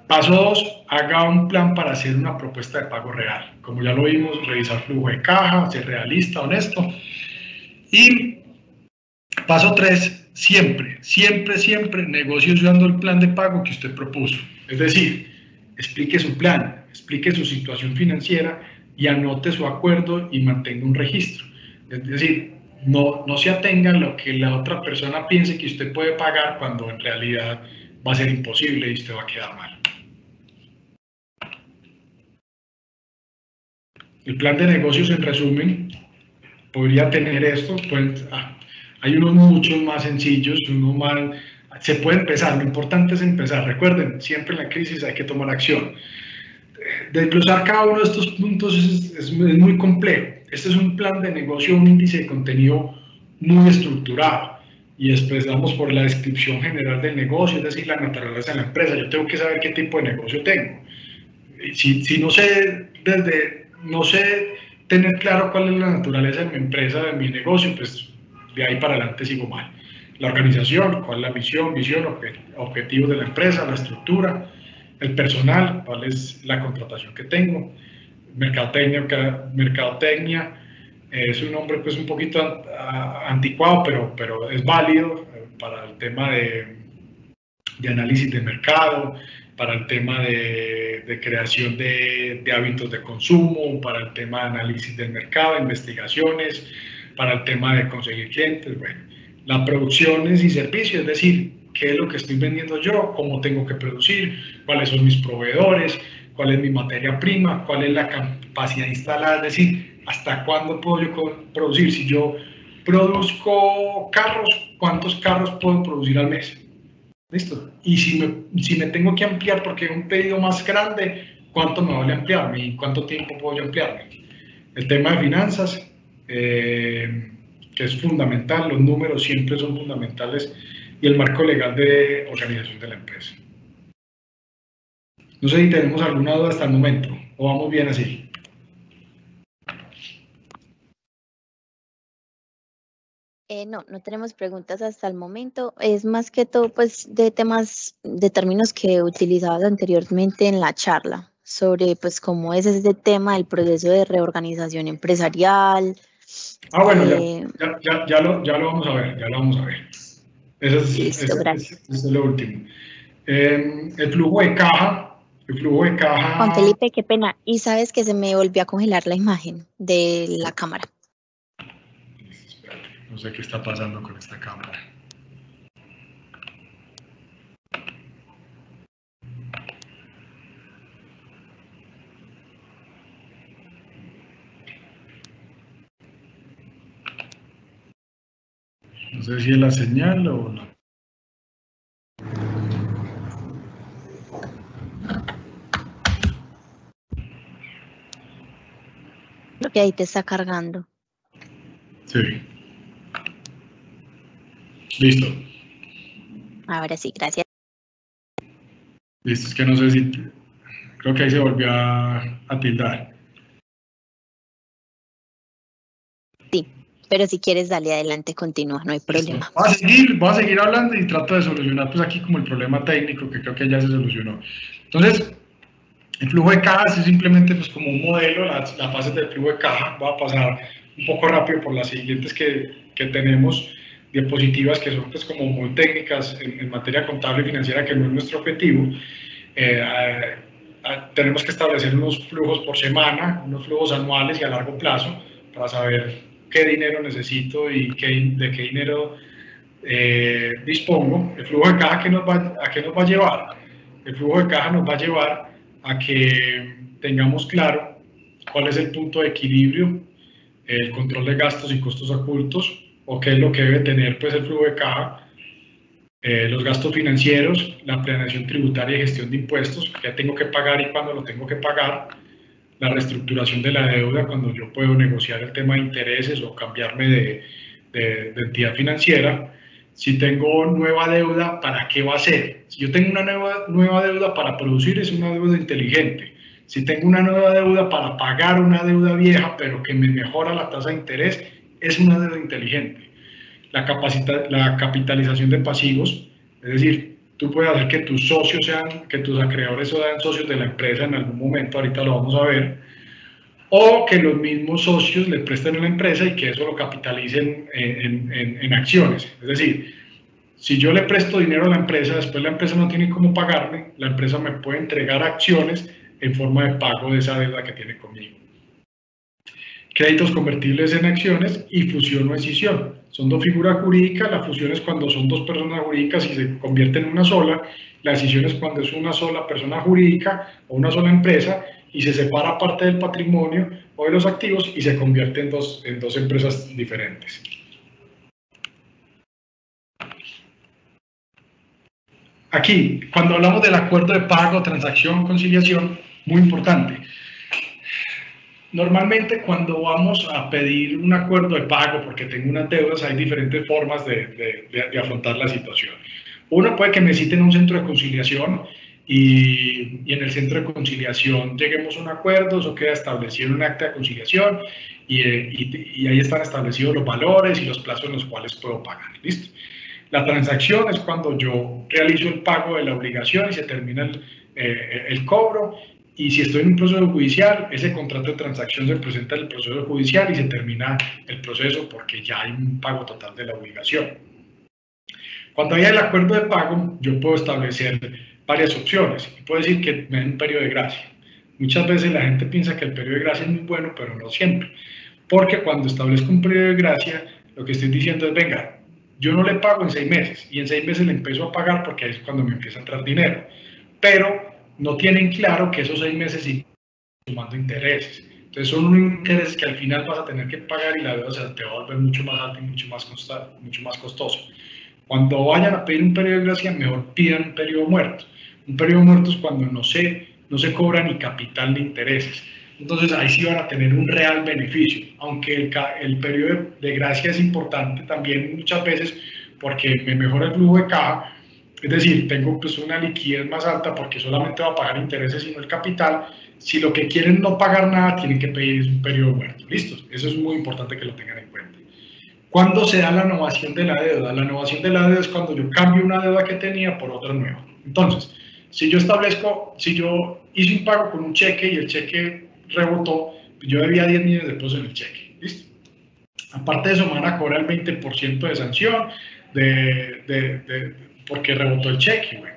Paso 2, haga un plan para hacer una propuesta de pago real. Como ya lo vimos, revisar flujo de caja, ser realista, honesto. Y paso 3, siempre negocie usando el plan de pago que usted propuso. Es decir, explique su plan, explique su situación financiera y anote su acuerdo y mantenga un registro. Es decir, no se atenga a lo que la otra persona piense que usted puede pagar cuando en realidad va a ser imposible y usted va a quedar mal. El plan de negocios, en resumen, podría tener esto. Hay unos muchos más sencillos, se puede empezar, lo importante es empezar. Recuerden, siempre en la crisis hay que tomar acción. Desglosar cada uno de estos puntos es muy complejo. Este es un plan de negocio, un índice de contenido muy estructurado. Y después vamos por la descripción general del negocio, es decir, la naturaleza de la empresa. Yo tengo que saber qué tipo de negocio tengo. Si no sé, no sé tener claro cuál es la naturaleza de mi empresa, de mi negocio, pues de ahí para adelante sigo mal. La organización, cuál es la misión, visión, objetivos de la empresa, la estructura, el personal, cuál es la contratación que tengo, mercadotecnia es un nombre pues un poquito anticuado, pero es válido para el tema de análisis de mercado, para el tema de creación de hábitos de consumo, para el tema de análisis del mercado, investigaciones, para el tema de conseguir clientes. Bueno, la producciones y servicios, es decir, qué es lo que estoy vendiendo yo, cómo tengo que producir, cuáles son mis proveedores, cuál es mi materia prima, cuál es la capacidad instalada, es decir, hasta cuándo puedo yo producir. Si yo produzco carros, ¿cuántos carros puedo producir al mes? ¿Listo? Y si me tengo que ampliar porque es un pedido más grande, ¿cuánto me vale ampliarme y cuánto tiempo puedo yo ampliarme? El tema de finanzas, que es fundamental, los números siempre son fundamentales, y el marco legal de organización de la empresa. No sé si tenemos alguna duda hasta el momento, o vamos bien así. No tenemos preguntas hasta el momento. Es más que todo pues de términos que utilizabas anteriormente en la charla, sobre pues cómo es ese tema del proceso de reorganización empresarial. Bueno, ya lo vamos a ver, Listo, gracias. Eso es lo último. El flujo de caja. Juan Felipe, qué pena. Y sabes que se me volvió a congelar la imagen de la cámara. No sé qué está pasando con esta cámara. No sé si es la señal o no. Creo que ahí te está cargando. Sí. Listo. Ahora sí, gracias. Listo, es que no sé si... Creo que ahí se volvió a tildar. Sí, pero si quieres, dale adelante, continúa, no hay problema. Voy a seguir hablando y trato de solucionar pues aquí como el problema técnico que creo que ya se solucionó. Entonces, el flujo de caja es simplemente pues como un modelo, las fases del flujo de caja. Voy a pasar un poco rápido por las siguientes que tenemos, diapositivas que son pues como muy técnicas en materia contable y financiera, que no es nuestro objetivo. Tenemos que establecer unos flujos por semana, unos flujos anuales y a largo plazo para saber qué dinero necesito y de qué dinero dispongo. El flujo de caja, ¿a qué nos va a llevar? El flujo de caja nos va a llevar a que tengamos claro cuál es el punto de equilibrio, el control de gastos y costos ocultos, o qué es lo que debe tener pues, el flujo de caja, los gastos financieros, la planeación tributaria y gestión de impuestos, que tengo que pagar y cuándo lo tengo que pagar, la reestructuración de la deuda, cuando yo puedo negociar el tema de intereses o cambiarme de entidad financiera. Si tengo nueva deuda, ¿para qué va a ser? Si yo tengo una nueva deuda para producir, es una deuda inteligente. Si tengo una nueva deuda para pagar una deuda vieja, pero que me mejora la tasa de interés, es una deuda inteligente. La capitalización de pasivos, es decir, tú puedes hacer que tus socios que tus acreedores sean socios de la empresa en algún momento, ahorita lo vamos a ver, o que los mismos socios le presten a la empresa y que eso lo capitalicen en acciones. Es decir, si yo le presto dinero a la empresa, después la empresa no tiene cómo pagarme, la empresa me puede entregar acciones en forma de pago de esa deuda que tiene conmigo. Créditos convertibles en acciones y fusión o escisión. Son dos figuras jurídicas, la fusión es cuando son dos personas jurídicas y se convierten en una sola, la escisión es cuando es una sola persona jurídica o una sola empresa y se separa parte del patrimonio o de los activos y se convierte en dos empresas diferentes. Aquí, cuando hablamos del acuerdo de pago, transacción, conciliación, muy importante. Normalmente cuando vamos a pedir un acuerdo de pago porque tengo unas deudas, hay diferentes formas de afrontar la situación. Uno puede que necesiten un centro de conciliación y en el centro de conciliación lleguemos a un acuerdo, eso queda establecido en un acta de conciliación y ahí están establecidos los valores y los plazos en los cuales puedo pagar. ¿Listo? La transacción es cuando yo realizo el pago de la obligación y se termina el cobro. Y si estoy en un proceso judicial, ese contrato de transacción se presenta en el proceso judicial y se termina el proceso porque ya hay un pago total de la obligación. Cuando haya el acuerdo de pago, yo puedo establecer varias opciones y puedo decir que me den un periodo de gracia. Muchas veces la gente piensa que el periodo de gracia es muy bueno, pero no siempre. Porque cuando establezco un periodo de gracia, lo que estoy diciendo es, venga, yo no le pago en 6 meses y en 6 meses le empiezo a pagar porque es cuando me empieza a entrar dinero. Pero no tienen claro que esos 6 meses siguen sumando intereses. Entonces son unos intereses que al final vas a tener que pagar y la deuda se te va a volver mucho más alta y mucho más costoso. Cuando vayan a pedir un periodo de gracia, mejor pidan un periodo muerto. Un periodo muerto es cuando no se cobra ni capital ni intereses. Entonces ahí sí van a tener un real beneficio, aunque el periodo de gracia es importante también muchas veces porque me mejora el flujo de caja. Es decir, tengo pues una liquidez más alta porque solamente va a pagar intereses y no el capital. Si lo que quieren no pagar nada, tienen que pedir un periodo muerto. ¿Listo? Eso es muy importante que lo tengan en cuenta. ¿Cuándo se da la novación de la deuda? La novación de la deuda es cuando yo cambio una deuda que tenía por otra nueva. Entonces, si yo hice un pago con un cheque y el cheque rebotó, yo debía 10 millones de pesos en el cheque. ¿Listo? Aparte de eso, me van a cobrar el 20% de sanción porque rebotó el cheque. Bueno.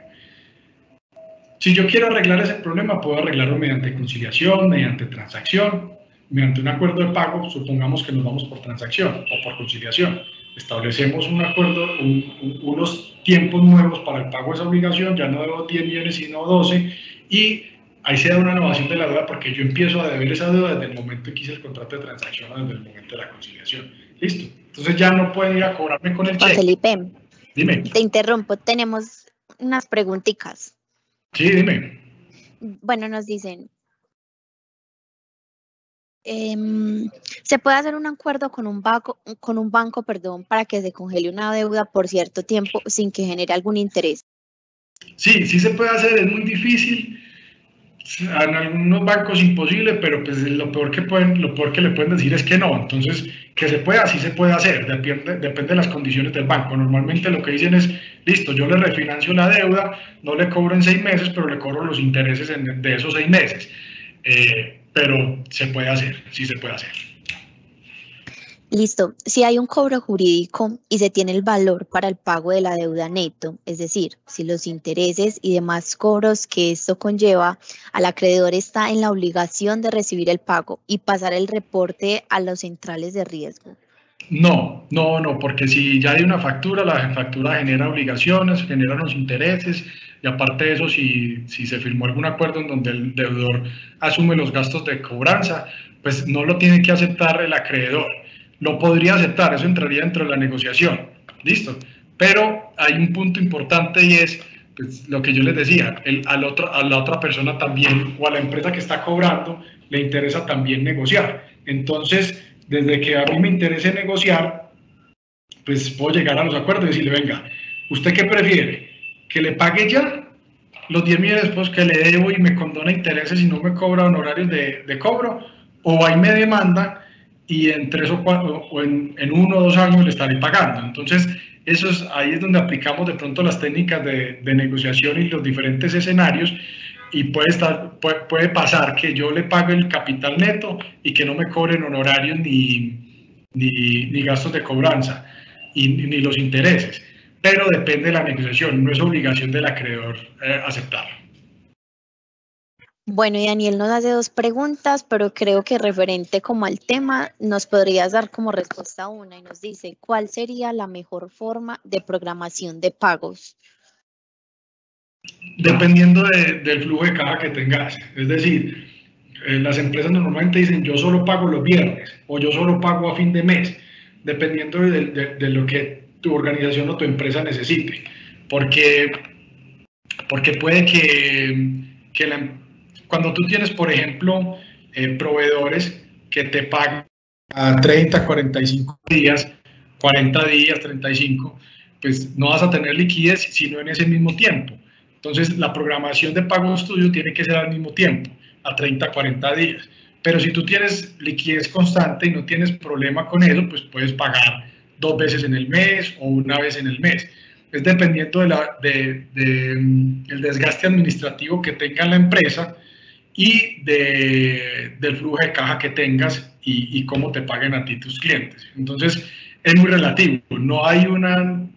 Si yo quiero arreglar ese problema, puedo arreglarlo mediante conciliación, mediante transacción, mediante un acuerdo de pago. Supongamos que nos vamos por transacción o por conciliación. Establecemos un acuerdo, unos tiempos nuevos para el pago de esa obligación, ya no debo 10 millones sino 12, y ahí se da una novación de la deuda porque yo empiezo a deber esa deuda desde el momento en que hice el contrato de transacción o desde el momento de la conciliación. ¿Listo? Entonces ya no pueden ir a cobrarme con el cheque. Felipe, dime. Te interrumpo, tenemos unas preguntitas. Sí, dime. Bueno, nos dicen, ¿se puede hacer un acuerdo con un banco, para que se congele una deuda por cierto tiempo sin que genere algún interés? Sí, sí se puede hacer, es muy difícil. En algunos bancos imposible, pero pues lo peor que le pueden decir es que no. Entonces, que se pueda, sí se puede hacer, depende de las condiciones del banco. Normalmente lo que dicen es, listo, yo le refinancio la deuda, no le cobro en 6 meses, pero le cobro los intereses de esos 6 meses. Pero se puede hacer, sí se puede hacer. Listo. Si hay un cobro jurídico y se tiene el valor para el pago de la deuda neto, es decir, si los intereses y demás cobros que esto conlleva, al acreedor está en la obligación de recibir el pago y pasar el reporte a los centrales de riesgo. No, porque si ya hay una factura, la factura genera obligaciones, genera los intereses, y aparte de eso, si se firmó algún acuerdo en donde el deudor asume los gastos de cobranza, pues no lo tiene que aceptar el acreedor. Lo podría aceptar, eso entraría dentro de la negociación, ¿listo? Pero hay un punto importante y es pues, lo que yo les decía, a la otra persona también o a la empresa que está cobrando le interesa también negociar. Entonces, desde que a mí me interese negociar, pues puedo llegar a los acuerdos y decirle, venga, ¿usted qué prefiere? ¿Que le pague ya los 10 millones después que le debo y me condona intereses y no me cobra honorarios de cobro? ¿O ahí me demanda y en 3 o 4 o en 1 o 2 años le estaré pagando? Entonces, ahí es donde aplicamos de pronto las técnicas de negociación y los diferentes escenarios, y puede pasar que yo le pague el capital neto y que no me cobren honorarios ni gastos de cobranza ni los intereses, pero depende de la negociación, no es obligación del acreedor aceptarlo. Bueno, y Daniel nos hace 2 preguntas, pero creo que referente como al tema, nos podrías dar como respuesta una y nos dice, ¿cuál sería la mejor forma de programación de pagos? Dependiendo del flujo de caja que tengas, es decir, las empresas normalmente dicen yo solo pago los viernes o yo solo pago a fin de mes, dependiendo de lo que tu organización o tu empresa necesite, porque puede cuando tú tienes, por ejemplo, proveedores que te pagan a 30, 45 días, 40 días, 35, pues no vas a tener liquidez sino en ese mismo tiempo. Entonces, la programación de pagos tuyo tiene que ser al mismo tiempo, a 30, 40 días. Pero si tú tienes liquidez constante y no tienes problema con eso, pues puedes pagar 2 veces en el mes o una vez en el mes. Es dependiendo del desgaste administrativo que tenga la empresa y del flujo de caja que tengas y cómo te paguen a ti tus clientes. Entonces, es muy relativo. No hay una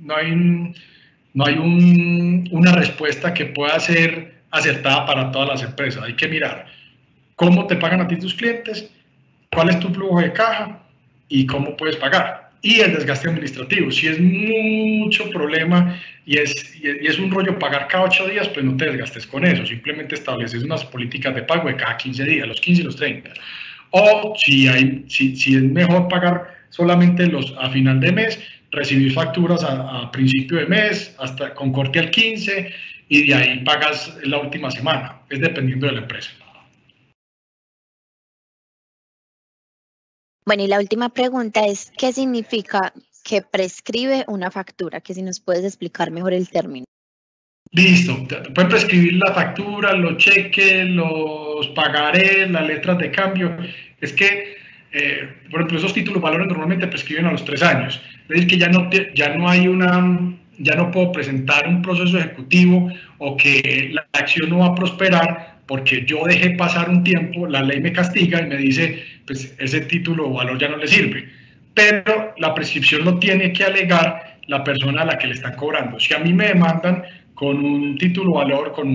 respuesta que pueda ser acertada para todas las empresas. Hay que mirar cómo te pagan a ti tus clientes, cuál es tu flujo de caja y cómo puedes pagar. Y el desgaste administrativo. Si es mucho problema y es un rollo pagar cada 8 días, pues no te desgastes con eso. Simplemente estableces unas políticas de pago de cada 15 días, los 15 y los 30. O si es mejor pagar solamente a final de mes, recibir facturas a principio de mes, hasta con corte al 15, y de ahí pagas la última semana. Es dependiendo de la empresa. Bueno, y la última pregunta es, ¿qué significa que prescribe una factura? Que si nos puedes explicar mejor el término. Listo, pueden prescribir la factura, los cheques, los pagarés, las letras de cambio. Es que, por ejemplo, esos títulos valores normalmente prescriben a los 3 años. Es decir, que ya no puedo presentar un proceso ejecutivo o que la acción no va a prosperar porque yo dejé pasar un tiempo, la ley me castiga y me dice, pues ese título o valor ya no le sirve. Pero la prescripción lo tiene que alegar la persona a la que le están cobrando. Si a mí me demandan con un título valor, con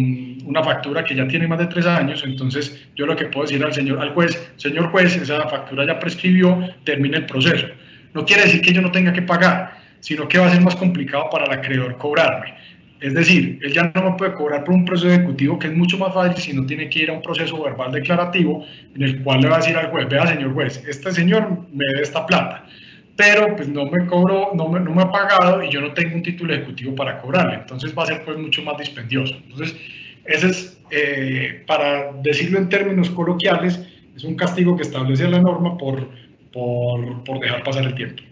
una factura que ya tiene más de 3 años, entonces yo lo que puedo decir al juez, señor juez, esa factura ya prescribió, termine el proceso. No quiere decir que yo no tenga que pagar, sino que va a ser más complicado para el acreedor cobrarme. Es decir, él ya no me puede cobrar por un proceso ejecutivo, que es mucho más fácil, si no tiene que ir a un proceso verbal declarativo en el cual le va a decir al juez, vea señor juez, este señor me debe esta plata, pero pues no me cobró, no me ha pagado y yo no tengo un título ejecutivo para cobrarle, entonces va a ser pues mucho más dispendioso. Entonces, ese es, para decirlo en términos coloquiales, es un castigo que establece la norma por dejar pasar el tiempo.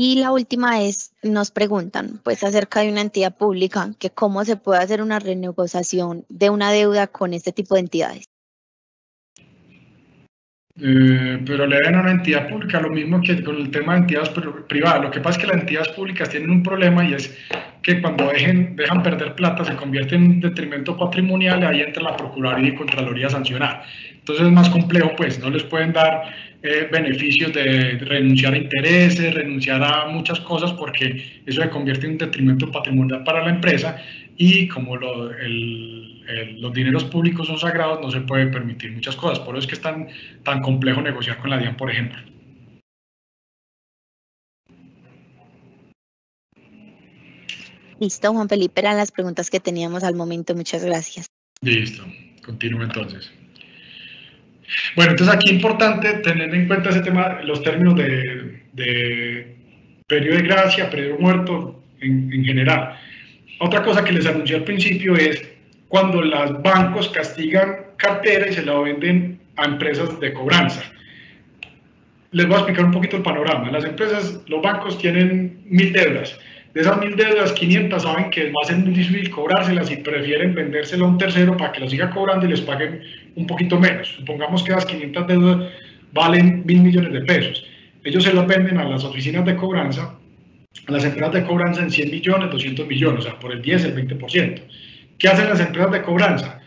Y la última es, nos preguntan pues acerca de una entidad pública, que cómo se puede hacer una renegociación de una deuda con este tipo de entidades. Pero le den a una entidad pública lo mismo que con el tema de entidades privadas. Lo que pasa es que las entidades públicas tienen un problema, y es que cuando dejan perder plata se convierte en detrimento patrimonial, y ahí entra la Procuraduría y Contraloría a sancionar. Entonces es más complejo, pues no les pueden dar beneficios de renunciar a intereses, renunciar a muchas cosas, porque eso se convierte en un detrimento patrimonial para la empresa, y como los dineros públicos son sagrados, no se puede permitir muchas cosas. Por eso es que es tan complejo negociar con la DIAN, por ejemplo. Listo, Juan Felipe, eran las preguntas que teníamos al momento. Muchas gracias. Listo, continúo entonces. Bueno, entonces aquí es importante tener en cuenta ese tema, los términos de periodo de gracia, periodo muerto en general. Otra cosa que les anuncié al principio es cuando los bancos castigan cartera y se la venden a empresas de cobranza. les voy a explicar un poquito el panorama. Las empresas, los bancos tienen 1000 deudas. De esas 1000 deudas, 500 saben que va a ser muy difícil cobrárselas y prefieren vendérselo a un tercero para que lo siga cobrando y les paguen un poquito menos. Supongamos que las 500 deudas valen 1000 millones de pesos. Ellos se las venden a las oficinas de cobranza, a las empresas de cobranza en 100 millones, 200 millones, o sea, por el 10, el 20%. ¿Qué hacen las empresas de cobranza?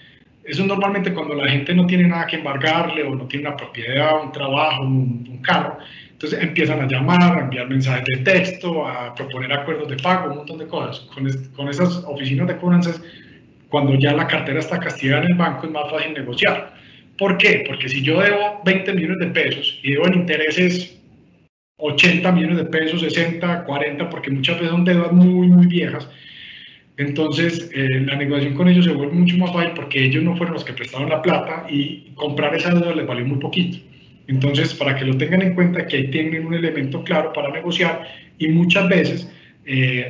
Eso normalmente cuando la gente no tiene nada que embargarle o no tiene una propiedad, un trabajo, un carro, entonces empiezan a llamar, a enviar mensajes de texto, a proponer acuerdos de pago, un montón de cosas. Con esas oficinas de cobranzas, cuando ya la cartera está castigada en el banco, es más fácil negociar. ¿Por qué? Porque si yo debo 20 millones de pesos y debo en intereses 80 millones de pesos, 60, 40, porque muchas veces son deudas muy, muy viejas, entonces la negociación con ellos se vuelve mucho más fácil porque ellos no fueron los que prestaron la plata y comprar esa deuda les valió muy poquito. Entonces, para que lo tengan en cuenta, que ahí tienen un elemento claro para negociar y muchas veces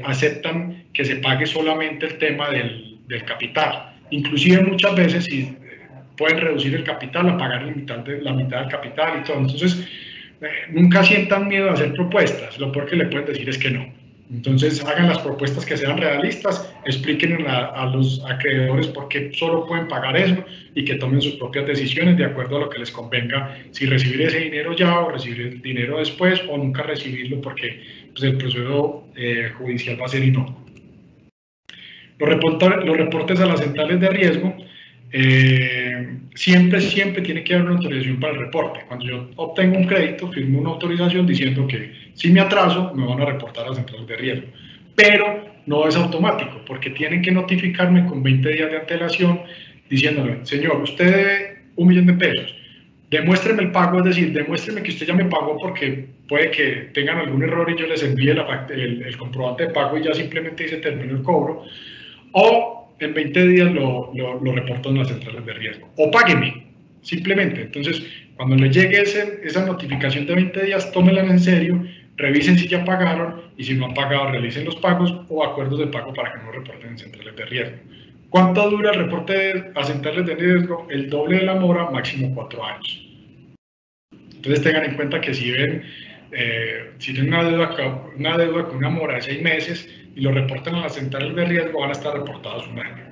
aceptan que se pague solamente el tema del capital. Inclusive muchas veces si pueden reducir el capital a pagar la mitad del capital y todo. Entonces, nunca sientan miedo a hacer propuestas, lo peor que le pueden decir es que no. Entonces hagan las propuestas que sean realistas, expliquen a los acreedores por qué solo pueden pagar eso y que tomen sus propias decisiones de acuerdo a lo que les convenga, si recibir ese dinero ya o recibir el dinero después o nunca recibirlo porque pues, el proceso judicial va a ser inocuo. Los reportes a las centrales de riesgo, siempre tiene que haber una autorización para el reporte. Cuando yo obtengo un crédito, firmo una autorización diciendo que si me atraso, me van a reportar a las centrales de riesgo. Pero no es automático, porque tienen que notificarme con 20 días de antelación diciéndome, señor, usted debe 1 millón de pesos, demuéstreme el pago, es decir, demuéstreme que usted ya me pagó porque puede que tengan algún error y yo les envíe el comprobante de pago y ya simplemente dice terminó el cobro, o en 20 días lo reporto en las centrales de riesgo, o págueme, simplemente. Entonces, cuando les llegue esa notificación de 20 días, tómenla en serio, revisen si ya pagaron y si no han pagado, realicen los pagos o acuerdos de pago para que no reporten en centrales de riesgo. ¿Cuánto dura el reporte a centrales de riesgo? El doble de la mora, máximo 4 años. Entonces tengan en cuenta que si ven, si tienen una deuda con una mora de 6 meses y lo reportan a las centrales de riesgo, van a estar reportados 1 año.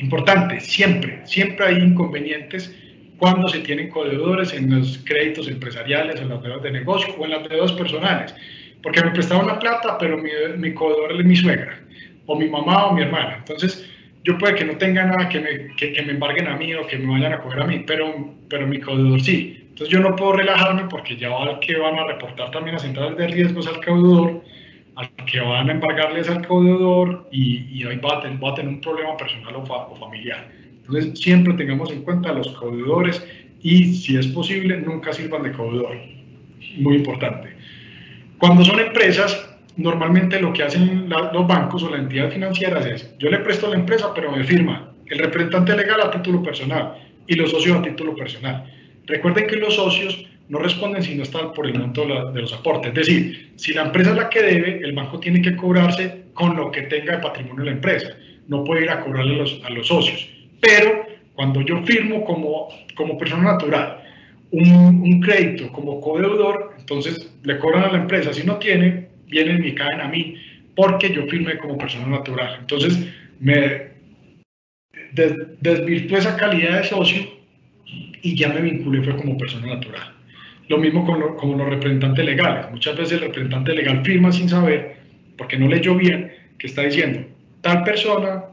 Importante, siempre hay inconvenientes cuando se tienen codeudores en los créditos empresariales, en las deudas de negocio o en las deudas personales. Porque me prestaron la plata, pero mi codeudor es mi suegra, o mi mamá o mi hermana. Entonces, yo puede que no tenga nada que me embarguen a mí o que me vayan a coger a mí, pero mi codeudor sí. Entonces, yo no puedo relajarme porque ya al que van a reportar también a centrales de riesgos al codeudor, al que van a embargarles al codeudor y ahí va a tener un problema personal o familiar. Entonces, siempre tengamos en cuenta a los codeudores y, si es posible, nunca sirvan de codeudor. Muy importante. Cuando son empresas, normalmente lo que hacen los bancos o las entidades financieras es, yo le presto a la empresa, pero me firma el representante legal a título personal y los socios a título personal. Recuerden que los socios no responden si no están por el monto de los aportes. Es decir, si la empresa es la que debe, el banco tiene que cobrarse con lo que tenga de patrimonio la empresa. No puede ir a cobrarle a los socios. Pero cuando yo firmo como persona natural un crédito como codeudor, entonces le cobran a la empresa. Si no tiene, vienen y caen a mí porque yo firmé como persona natural. Entonces me desvirtué esa calidad de socio y ya me vinculé fue como persona natural. Lo mismo con los representantes legales. Muchas veces el representante legal firma sin saber, porque no leyó bien, que está diciendo tal persona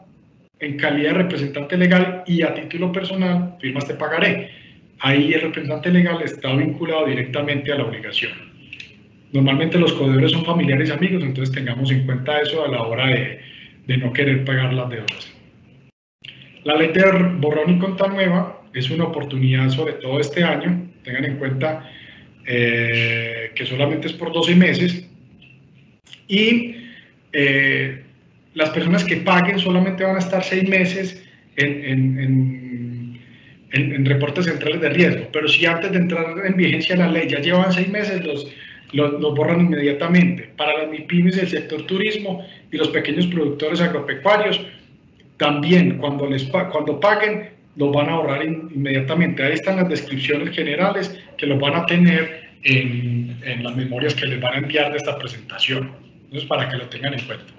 en calidad de representante legal y a título personal firmas te pagaré. Ahí el representante legal está vinculado directamente a la obligación. Normalmente los codeudores son familiares y amigos, entonces tengamos en cuenta eso a la hora de no querer pagar las deudas. La ley de borrón y cuenta nueva es una oportunidad, sobre todo este año. Tengan en cuenta que solamente es por 12 meses y las personas que paguen solamente van a estar 6 meses en reportes centrales de riesgo, pero si antes de entrar en vigencia la ley ya llevan 6 meses, los borran inmediatamente. Para las MIPYMES del sector turismo y los pequeños productores agropecuarios, también cuando paguen, los van a borrar inmediatamente. Ahí están las descripciones generales que los van a tener en las memorias que les van a enviar de esta presentación. Entonces, para que lo tengan en cuenta.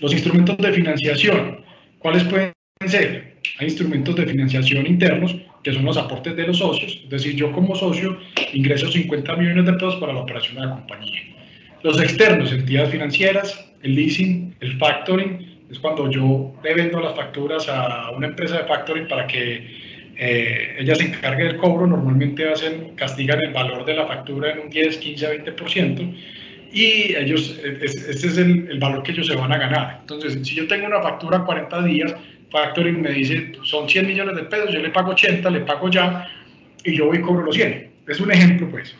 Los instrumentos de financiación, ¿cuáles pueden ser? Hay instrumentos de financiación internos, que son los aportes de los socios, es decir, yo como socio ingreso 50 millones de pesos para la operación de la compañía. Los externos, entidades financieras, el leasing, el factoring, es cuando yo le vendo las facturas a una empresa de factoring para que ella se encargue del cobro. Normalmente castigan el valor de la factura en un 10, 15, 20%, y ellos, este es el valor que ellos se van a ganar. Entonces, si yo tengo una factura a 40 días, factoring me dice, son 100 millones de pesos, yo le pago 80, le pago ya, y yo voy y cobro los 100. Es un ejemplo, pues.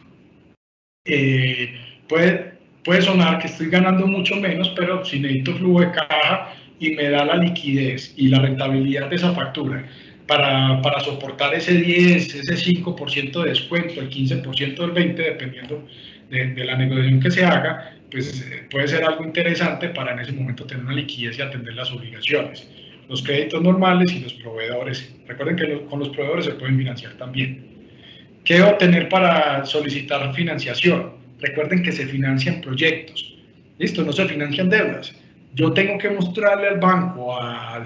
Puede sonar que estoy ganando mucho menos, pero si necesito flujo de caja y me da la liquidez y la rentabilidad de esa factura para soportar ese 10, ese 5% de descuento, el 15%, el 20%, dependiendo de la negociación que se haga, pues puede ser algo interesante para en ese momento tener una liquidez y atender las obligaciones. Los créditos normales y los proveedores. Recuerden que con los proveedores se pueden financiar también. ¿Qué debo tener para solicitar financiación? Recuerden que se financian proyectos. Listo, no se financian deudas. Yo tengo que mostrarle al banco, al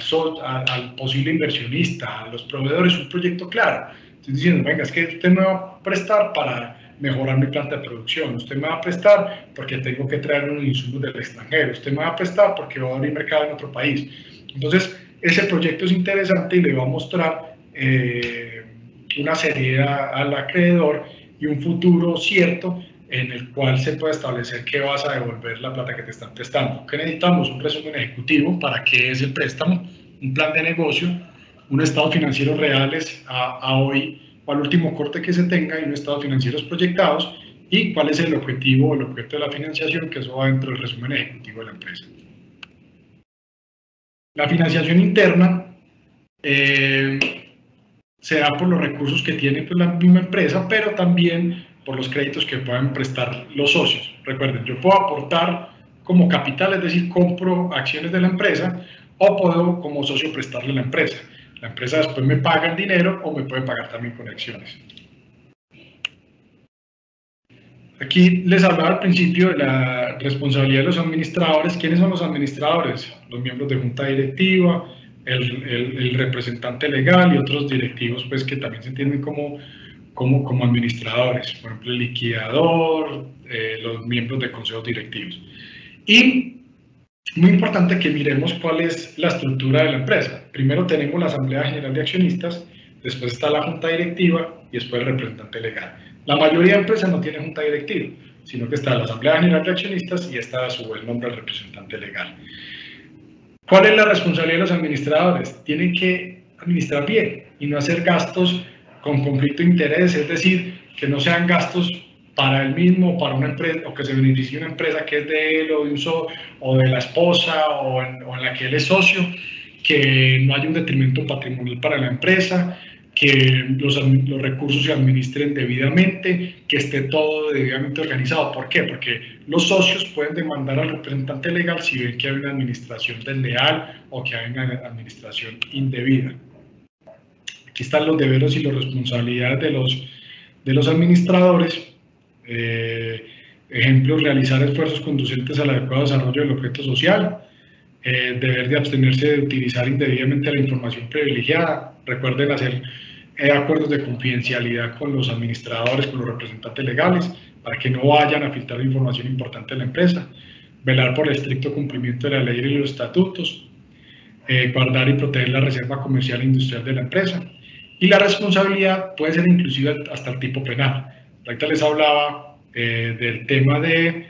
posible inversionista, a los proveedores un proyecto claro. Estoy diciendo, venga, es que usted me va a prestar para mejorar mi planta de producción, usted me va a prestar porque tengo que traer unos insumos del extranjero, usted me va a prestar porque va a abrir mercado en otro país. Entonces, ese proyecto es interesante y le va a mostrar una seriedad al acreedor y un futuro cierto en el cual se puede establecer que vas a devolver la plata que te están prestando. ¿Qué necesitamos? Un resumen ejecutivo para qué es el préstamo, un plan de negocio, un estado financiero reales a hoy o al último corte que se tenga y un estado financieros proyectados, y cuál es el objetivo o el objeto de la financiación, que eso va dentro del resumen ejecutivo de la empresa. La financiación interna se da por los recursos que tiene pues, la misma empresa, pero también por los créditos que puedan prestar los socios. Recuerden, yo puedo aportar como capital, es decir, compro acciones de la empresa, o puedo como socio prestarle a la empresa. La empresa después me paga el dinero o me puede pagar también con acciones. Aquí les hablaba al principio de la responsabilidad de los administradores. ¿Quiénes son los administradores? Los miembros de junta directiva, el representante legal y otros directivos pues, que también se entienden como administradores. Por ejemplo, el liquidador, los miembros de consejos directivos. Y muy importante que miremos cuál es la estructura de la empresa. Primero tenemos la Asamblea General de Accionistas, después está la Junta Directiva y después el representante legal. La mayoría de empresas no tienen Junta Directiva, sino que está la Asamblea General de Accionistas y está a su vez nombre el representante legal. ¿Cuál es la responsabilidad de los administradores? Tienen que administrar bien y no hacer gastos con conflicto de interés, es decir, que no sean gastos para él mismo o para una empresa, o que se beneficie una empresa que es de él o de un o de la esposa o en la que él es socio, que no haya un detrimento patrimonial para la empresa, que los recursos se administren debidamente, que esté todo debidamente organizado. ¿Por qué? Porque los socios pueden demandar al representante legal si ven que hay una administración desleal o que hay una administración indebida. Aquí están los deberes y las responsabilidades de los administradores. Ejemplos: realizar esfuerzos conducentes al adecuado desarrollo del objeto social, deber de abstenerse de utilizar indebidamente la información privilegiada. Recuerden hacer acuerdos de confidencialidad con los administradores, con los representantes legales, para que no vayan a filtrar información importante de la empresa. Velar por el estricto cumplimiento de la ley y los estatutos. Guardar y proteger la reserva comercial e industrial de la empresa. Y la responsabilidad puede ser inclusive hasta el tipo penal. Ahorita les hablaba del tema de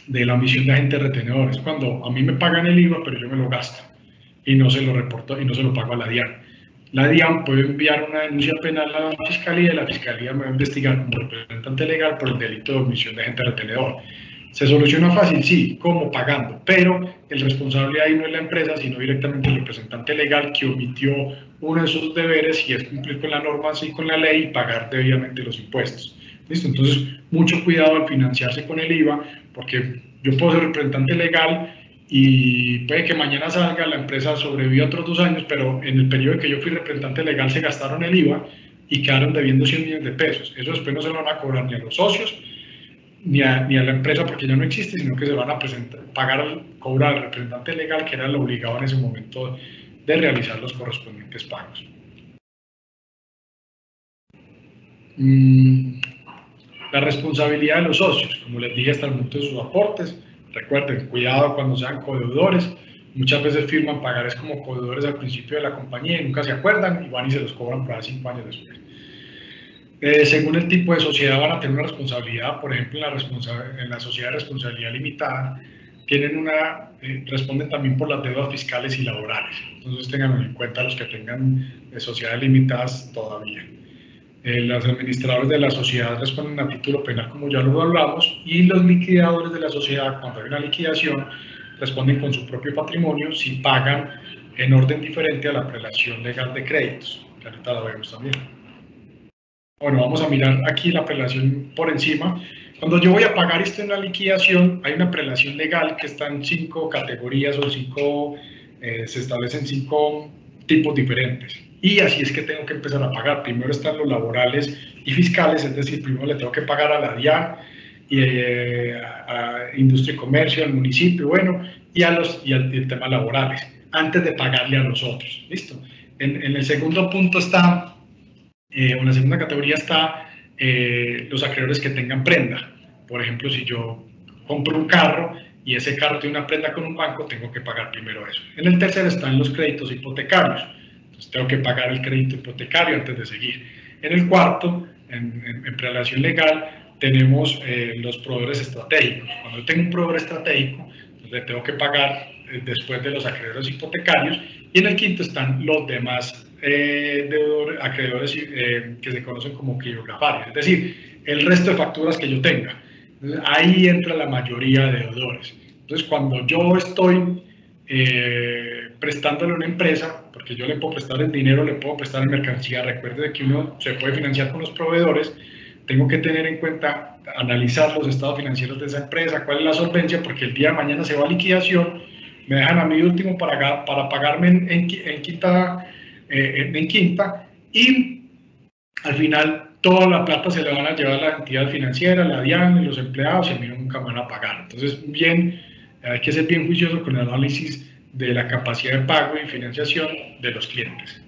la omisión de agentes retenedores, cuando a mí me pagan el IVA, pero yo me lo gasto y no se lo reporto y no se lo pago a la DIAN. La DIAN puede enviar una denuncia penal a la Fiscalía y la Fiscalía me va a investigar como representante legal por el delito de omisión de agente retenedor. ¿Se soluciona fácil? Sí. ¿Cómo? Pagando. Pero el responsable ahí no es la empresa, sino directamente el representante legal que omitió uno de sus deberes, y es cumplir con la norma, y con la ley, y pagar debidamente los impuestos. ¿Listo? Entonces, mucho cuidado al financiarse con el IVA, porque yo puedo ser representante legal y puede que mañana salga, la empresa sobreviva otros 2 años, pero en el periodo en que yo fui representante legal se gastaron el IVA y quedaron debiendo 100 millones de pesos. Eso después no se lo van a cobrar ni a los socios, ni a la empresa porque ya no existe, sino que se van a cobrar al representante legal, que era el obligado en ese momento de realizar los correspondientes pagos. La responsabilidad de los socios, como les dije hasta el momento de sus aportes. Recuerden, cuidado cuando sean codeudores. Muchas veces firman pagares como codeudores al principio de la compañía y nunca se acuerdan y van y se los cobran para 5 años después. Según el tipo de sociedad van a tener una responsabilidad. Por ejemplo, en la sociedad de responsabilidad limitada responden también por las deudas fiscales y laborales. Entonces tengan en cuenta los que tengan sociedades limitadas todavía. Los administradores de la sociedad responden a título penal, como ya lo hablamos, y los liquidadores de la sociedad, cuando hay una liquidación, responden con su propio patrimonio si pagan en orden diferente a la prelación legal de créditos, que ahorita la vemos también. Bueno, vamos a mirar aquí la prelación por encima. Cuando yo voy a pagar esto en la liquidación, hay una prelación legal que está en 5 categorías o se establecen 5 tipos diferentes. Y así es que tengo que empezar a pagar. Primero están los laborales y fiscales, es decir, primero le tengo que pagar a la DIAN, a Industria y Comercio, al municipio, bueno, y al tema laborales, antes de pagarle a los otros. ¿Listo? En el segundo punto está, o en la segunda categoría está los acreedores que tengan prenda. Por ejemplo, si yo compro un carro y ese carro tiene una prenda con un banco, tengo que pagar primero eso. En el tercero están los créditos hipotecarios. Entonces tengo que pagar el crédito hipotecario antes de seguir. En el cuarto, en prelación legal, tenemos los proveedores estratégicos. Cuando yo tengo un proveedor estratégico, le tengo que pagar después de los acreedores hipotecarios. Y en el quinto están los demás acreedores que se conocen como quiroglafarios, es decir, el resto de facturas que yo tenga. Entonces, ahí entra la mayoría de deudores. Entonces, cuando yo estoy prestándole a una empresa, porque yo le puedo prestar en dinero, le puedo prestar en mercancía, recuerde que uno se puede financiar con los proveedores, tengo que tener en cuenta, analizar los estados financieros de esa empresa, cuál es la solvencia, porque el día de mañana se va a liquidación, me dejan a mí último para pagarme en quinta, y al final toda la plata se la van a llevar a la entidad financiera, la DIAN y los empleados, y a mí nunca me van a pagar. Entonces, hay que ser bien juicioso con el análisis de la capacidad de pago y financiación de los clientes.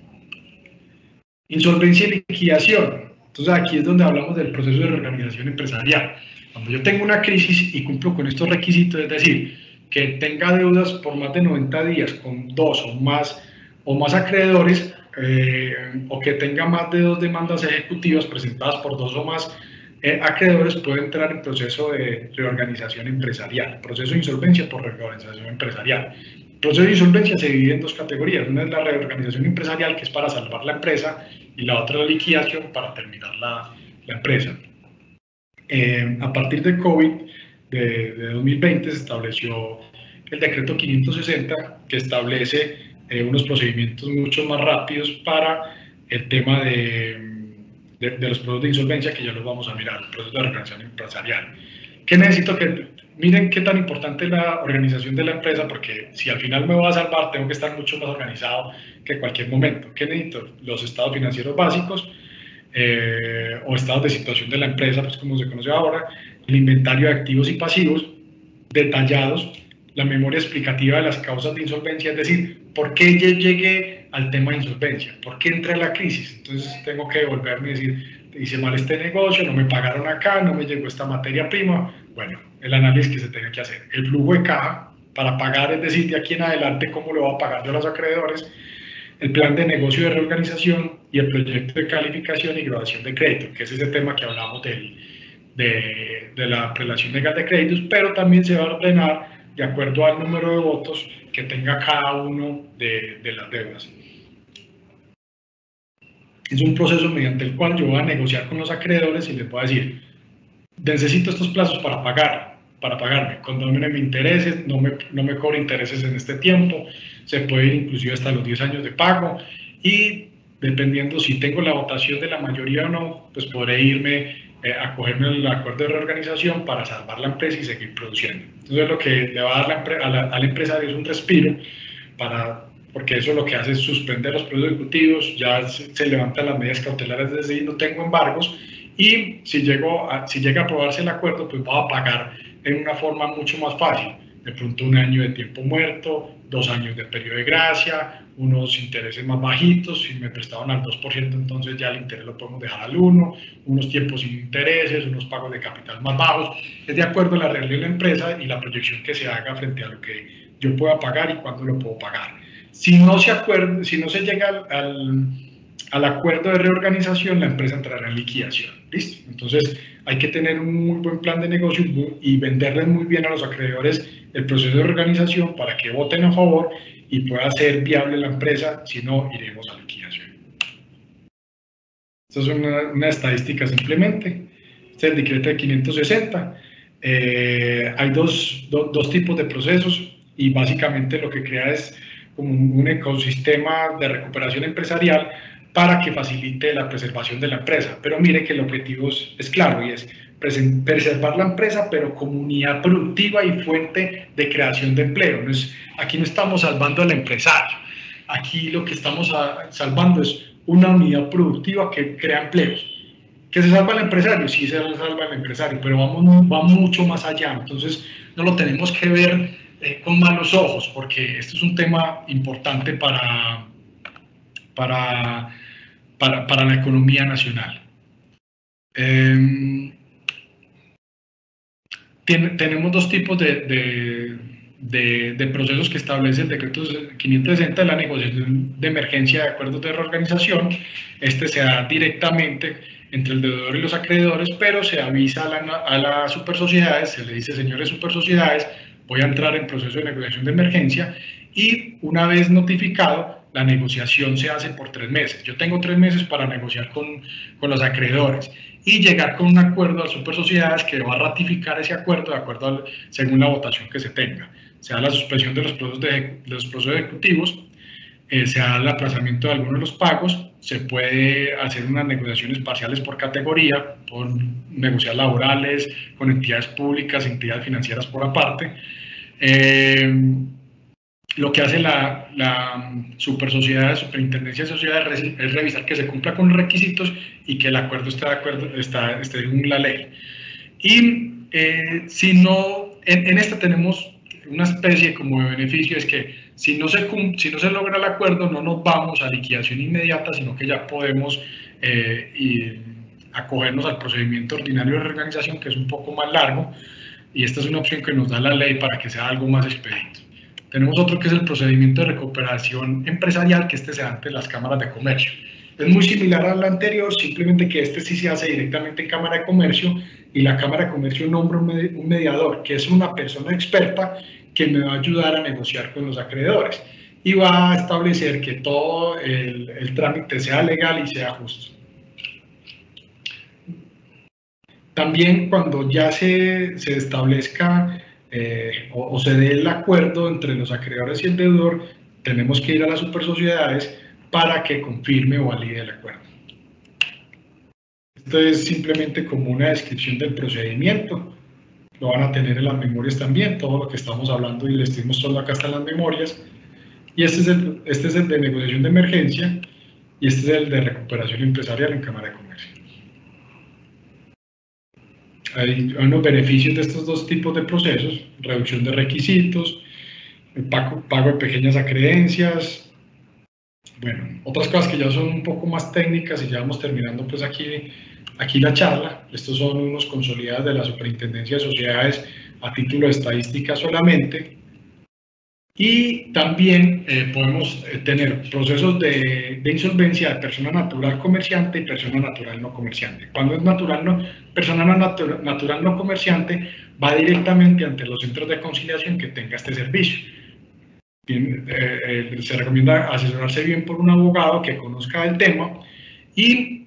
Insolvencia y liquidación. Entonces, aquí es donde hablamos del proceso de reorganización empresarial. Cuando yo tengo una crisis y cumplo con estos requisitos, es decir, que tenga deudas por más de 90 días con 2 o más acreedores, o que tenga más de 2 demandas ejecutivas presentadas por 2 o más acreedores, puede entrar en proceso de reorganización empresarial, proceso de insolvencia por reorganización empresarial. El proceso de insolvencia se divide en 2 categorías, una es la reorganización empresarial, que es para salvar la empresa, y la otra es la liquidación para terminar la empresa. A partir de COVID, de 2020, se estableció el decreto 560, que establece unos procedimientos mucho más rápidos para el tema de los procesos de insolvencia, que ya los vamos a mirar, el proceso de organización empresarial. ¿Qué necesito? Miren qué tan importante es la organización de la empresa, porque si al final me voy a salvar, tengo que estar mucho más organizado que en cualquier momento. ¿Qué necesito? Los estados financieros básicos, o estados de situación de la empresa, pues como se conoce ahora, el inventario de activos y pasivos detallados, la memoria explicativa de las causas de insolvencia, es decir, ¿por qué llegué al tema de insolvencia? ¿Por qué entré en la crisis? Entonces tengo que volverme a decir, hice mal este negocio, no me pagaron acá, no me llegó esta materia prima. Bueno, el análisis que se tenga que hacer. El flujo de caja para pagar, es decir, de aquí en adelante, cómo le voy a pagar yo a los acreedores, el plan de negocio de reorganización y el proyecto de calificación y graduación de crédito, que es ese tema que hablamos de la prelación legal de créditos, pero también se va a ordenar de acuerdo al número de votos que tenga cada uno de las deudas. Es un proceso mediante el cual yo voy a negociar con los acreedores y les voy a decir, necesito estos plazos para pagarme, cuando no me intereses, no me cobre intereses en este tiempo, se puede ir inclusive hasta los 10 años de pago, y dependiendo si tengo la votación de la mayoría o no, pues podré irme a cogerme el acuerdo de reorganización para salvar la empresa y seguir produciendo. Entonces lo que le va a dar al empresario es un respiro para porque eso lo que hace es suspender los procesos ejecutivos, ya se levantan las medidas cautelares desde ahí, no tengo embargos, y si llega a aprobarse el acuerdo, pues va a pagar en una forma mucho más fácil, de pronto 1 año de tiempo muerto, 2 años de periodo de gracia, unos intereses más bajitos, si me prestaban al 2%, entonces ya el interés lo podemos dejar al 1%, unos tiempos sin intereses, unos pagos de capital más bajos, es de acuerdo a la realidad de la empresa y la proyección que se haga frente a lo que yo pueda pagar y cuándo lo puedo pagar. Si no se llega al acuerdo de reorganización, la empresa entrará en liquidación. ¿Listo? Entonces, hay que tener un muy buen plan de negocio y venderles muy bien a los acreedores el proceso de organización para que voten a favor y pueda ser viable la empresa, si no, iremos a liquidación. Estas son una estadística simplemente. Este es el decreto de 560. Hay dos tipos de procesos y básicamente lo que crea es como un ecosistema de recuperación empresarial para que facilite la preservación de la empresa. Pero mire que el objetivo es claro y es preservar la empresa, pero como unidad productiva y fuente de creación de empleo. Aquí no estamos salvando al empresario, aquí lo que estamos salvando es una unidad productiva que crea empleos. ¿Que se salva el empresario? Sí, se salva el empresario, pero va mucho más allá. Entonces, no lo tenemos que ver con malos ojos, porque esto es un tema importante para la economía nacional. Tenemos dos tipos de procesos que establece el decreto 560 de la negociación de emergencia de acuerdos de reorganización. Este se da directamente entre el deudor y los acreedores, pero se avisa a las supersociedades, se le dice, señores supersociedades, voy a entrar en proceso de negociación de emergencia, y una vez notificado, la negociación se hace por 3 meses. Yo tengo 3 meses para negociar con los acreedores y llegar con un acuerdo a supersociedades que va a ratificar ese acuerdo según la votación que se tenga. Se da la suspensión de los procesos ejecutivos, se da el aplazamiento de algunos de los pagos, se puede hacer unas negociaciones parciales por categoría, por negociar laborales con entidades públicas, entidades financieras por aparte. Lo que hace la supersociedad, superintendencia de sociedades, es revisar que se cumpla con los requisitos y que el acuerdo esté según la ley. Y si no, en esta tenemos una especie como de beneficio, es que si no se logra el acuerdo, no nos vamos a liquidación inmediata, sino que ya podemos acogernos al procedimiento ordinario de reorganización, que es un poco más largo, y esta es una opción que nos da la ley para que sea algo más expedito. Tenemos otro que es el procedimiento de recuperación empresarial, que se da ante las cámaras de comercio. Es muy similar al anterior, simplemente que sí se hace directamente en Cámara de Comercio y la Cámara de Comercio nombra un mediador, que es una persona experta que me va a ayudar a negociar con los acreedores y va a establecer que todo el trámite sea legal y sea justo. También cuando ya se establezca o se dé el acuerdo entre los acreedores y el deudor, tenemos que ir a las supersociedades para que confirme o valide el acuerdo. Esto es simplemente como una descripción del procedimiento. Lo van a tener en las memorias también, todo lo que estamos hablando y les estoy mostrando acá están las memorias. Y este es el de negociación de emergencia y este es el de recuperación empresarial en Cámara de Comercio. Hay unos beneficios de estos dos tipos de procesos: reducción de requisitos, el pago de pequeñas acreencias. Bueno, otras cosas que ya son un poco más técnicas y ya vamos terminando pues aquí la charla. Estos son unos consolidados de la Superintendencia de Sociedades a título de estadística solamente. Y también podemos tener procesos de insolvencia de persona natural comerciante y persona natural no comerciante. Cuando es persona natural no comerciante, va directamente ante los centros de conciliación que tenga este servicio. Se recomienda asesorarse bien por un abogado que conozca el tema y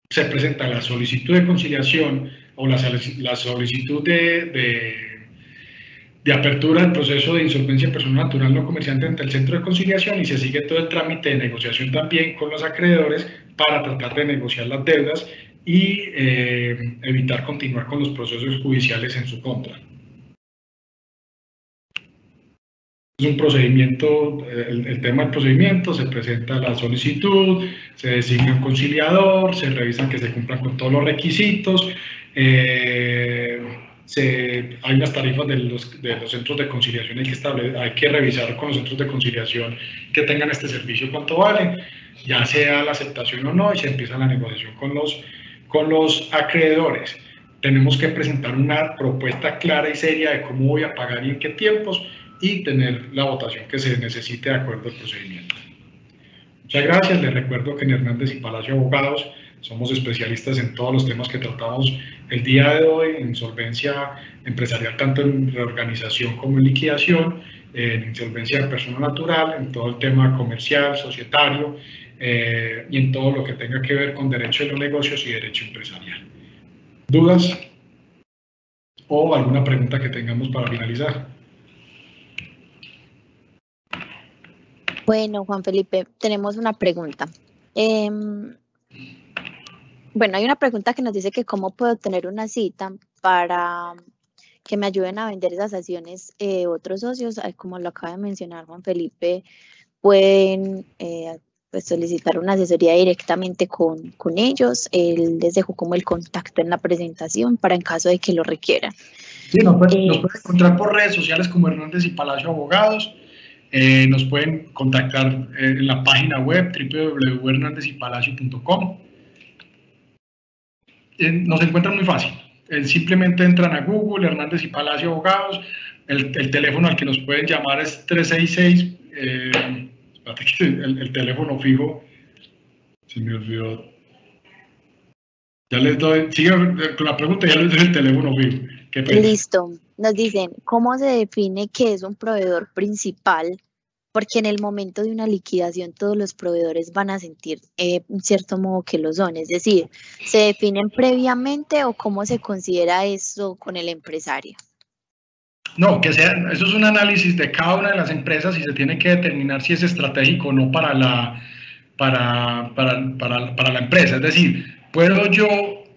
se presenta la solicitud de conciliación o la solicitud de apertura del proceso de insolvencia de persona natural no comerciante ante el centro de conciliación y se sigue todo el trámite de negociación también con los acreedores para tratar de negociar las deudas y evitar continuar con los procesos judiciales en su contra. Es un procedimiento, el tema del procedimiento, se presenta la solicitud, se designa un conciliador, se revisa que se cumplan con todos los requisitos, hay unas tarifas de los centros de conciliación, hay que revisar con los centros de conciliación que tengan este servicio cuánto vale, ya sea la aceptación o no, y se empieza la negociación con los acreedores. Tenemos que presentar una propuesta clara y seria de cómo voy a pagar y en qué tiempos, y tener la votación que se necesite de acuerdo al procedimiento. Muchas gracias. Les recuerdo que en Hernández y Palacio Abogados somos especialistas en todos los temas que tratamos el día de hoy, en insolvencia empresarial, tanto en reorganización como en liquidación, en insolvencia de persona natural, en todo el tema comercial, societario, y en todo lo que tenga que ver con derecho de los negocios y derecho empresarial. ¿Dudas o alguna pregunta que tengamos para finalizar? Bueno, Juan Felipe, tenemos una pregunta. Bueno, hay una pregunta que nos dice que cómo puedo tener una cita para que me ayuden a vender esas acciones otros socios. Como lo acaba de mencionar Juan Felipe, pueden pues solicitar una asesoría directamente con ellos. Él les dejó como el contacto en la presentación para en caso de que lo requieran. Sí, nos pueden encontrar por redes sociales como Hernández y Palacio Abogados. Nos pueden contactar en la página web www.hernandezypalacio.com. Nos encuentran muy fácil. Simplemente entran a Google, Hernández y Palacio Abogados. El teléfono al que nos pueden llamar es 366. Espérate que el teléfono fijo se me olvidó. Ya les doy, sigue con la pregunta, ya les doy el teléfono fijo. Listo. Nos dicen, ¿cómo se define qué es un proveedor principal? Porque en el momento de una liquidación todos los proveedores van a sentir en cierto modo que lo son. Es decir, ¿se definen previamente o cómo se considera eso con el empresario? No, eso es un análisis de cada una de las empresas y se tiene que determinar si es estratégico o no para la empresa. Es decir, ¿puedo yo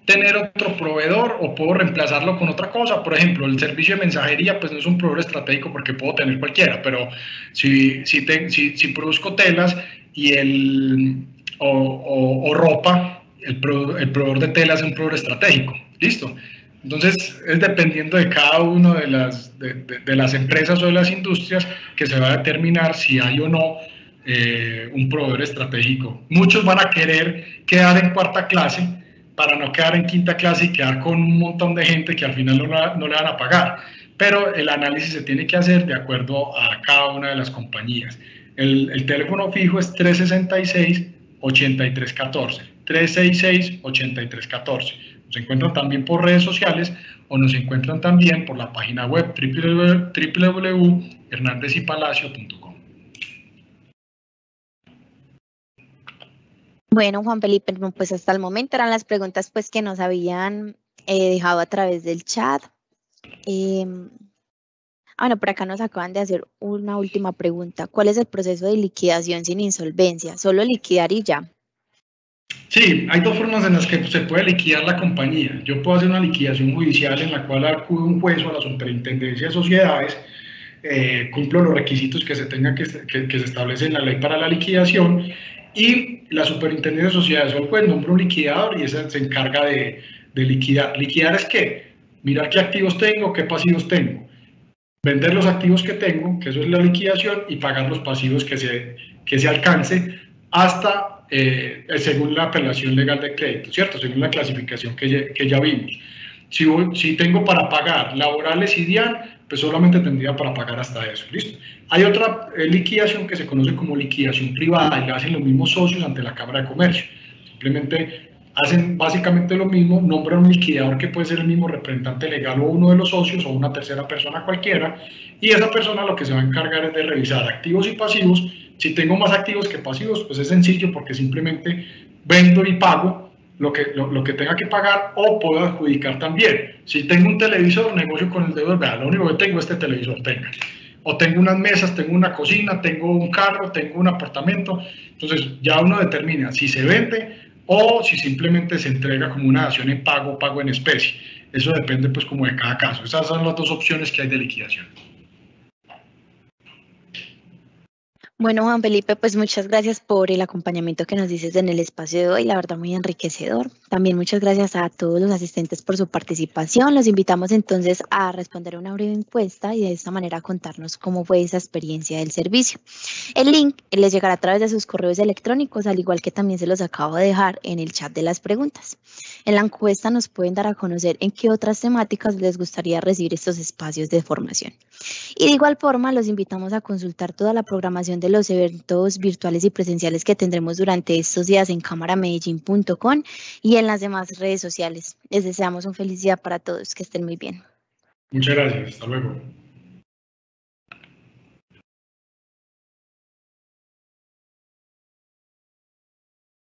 tener otro proveedor o puedo reemplazarlo con otra cosa? Por ejemplo, el servicio de mensajería pues no es un proveedor estratégico porque puedo tener cualquiera, pero si produzco telas o ropa, el proveedor de telas es un proveedor estratégico. ¿Listo? Entonces, es dependiendo de cada una de las empresas o de las industrias que se va a determinar si hay o no un proveedor estratégico. Muchos van a querer quedar en cuarta clase para no quedar en quinta clase y quedar con un montón de gente que al final no le van a pagar. Pero el análisis se tiene que hacer de acuerdo a cada una de las compañías. El teléfono fijo es 366-8314. 366-8314. Nos encuentran también por redes sociales o nos encuentran también por la página web www.hernandezypalacio.com. Bueno, Juan Felipe, pues hasta el momento eran las preguntas pues que nos habían dejado a través del chat. Bueno, por acá nos acaban de hacer una última pregunta. ¿Cuál es el proceso de liquidación sin insolvencia? ¿Solo liquidar y ya? Sí, hay dos formas en las que se puede liquidar la compañía. Yo puedo hacer una liquidación judicial en la cual acude un juez o a la superintendencia de sociedades, cumplo los requisitos que se establece en la ley para la liquidación, y la superintendencia de sociedades o el juez nombra un liquidador y ese se encarga de liquidar. ¿Liquidar es qué? Mirar qué activos tengo, qué pasivos tengo. Vender los activos que tengo, que eso es la liquidación, y pagar los pasivos que se alcance hasta según la apelación legal de crédito, ¿cierto? Según la clasificación que ya vimos. Si tengo para pagar laborales y DIAN, pues solamente tendría para pagar hasta eso, ¿listo? Hay otra liquidación que se conoce como liquidación privada y la hacen los mismos socios ante la Cámara de Comercio. Simplemente hacen básicamente lo mismo, nombran un liquidador que puede ser el mismo representante legal o uno de los socios o una tercera persona cualquiera, y esa persona lo que se va a encargar es de revisar activos y pasivos. Si tengo más activos que pasivos, pues es sencillo porque simplemente vendo y pago lo que tenga que pagar, o puedo adjudicar también. Si tengo un televisor, negocio con el deudor, vea, lo único que tengo es este televisor, tenga. O tengo unas mesas, tengo una cocina, tengo un carro, tengo un apartamento. Entonces ya uno determina si se vende o si simplemente se entrega como una dación en pago en especie. Eso depende pues como de cada caso. Esas son las dos opciones que hay de liquidación. Bueno, Juan Felipe, pues muchas gracias por el acompañamiento que nos dices en el espacio de hoy, la verdad muy enriquecedor. También muchas gracias a todos los asistentes por su participación. Los invitamos entonces a responder una breve encuesta y de esta manera contarnos cómo fue esa experiencia del servicio. El link les llegará a través de sus correos electrónicos, al igual que también se los acabo de dejar en el chat de las preguntas. En la encuesta nos pueden dar a conocer en qué otras temáticas les gustaría recibir estos espacios de formación. Y de igual forma, los invitamos a consultar toda la programación de los eventos virtuales y presenciales que tendremos durante estos días en cámaramedellín.com y en las demás redes sociales. Les deseamos un feliz día para todos, que estén muy bien. Muchas gracias, hasta luego.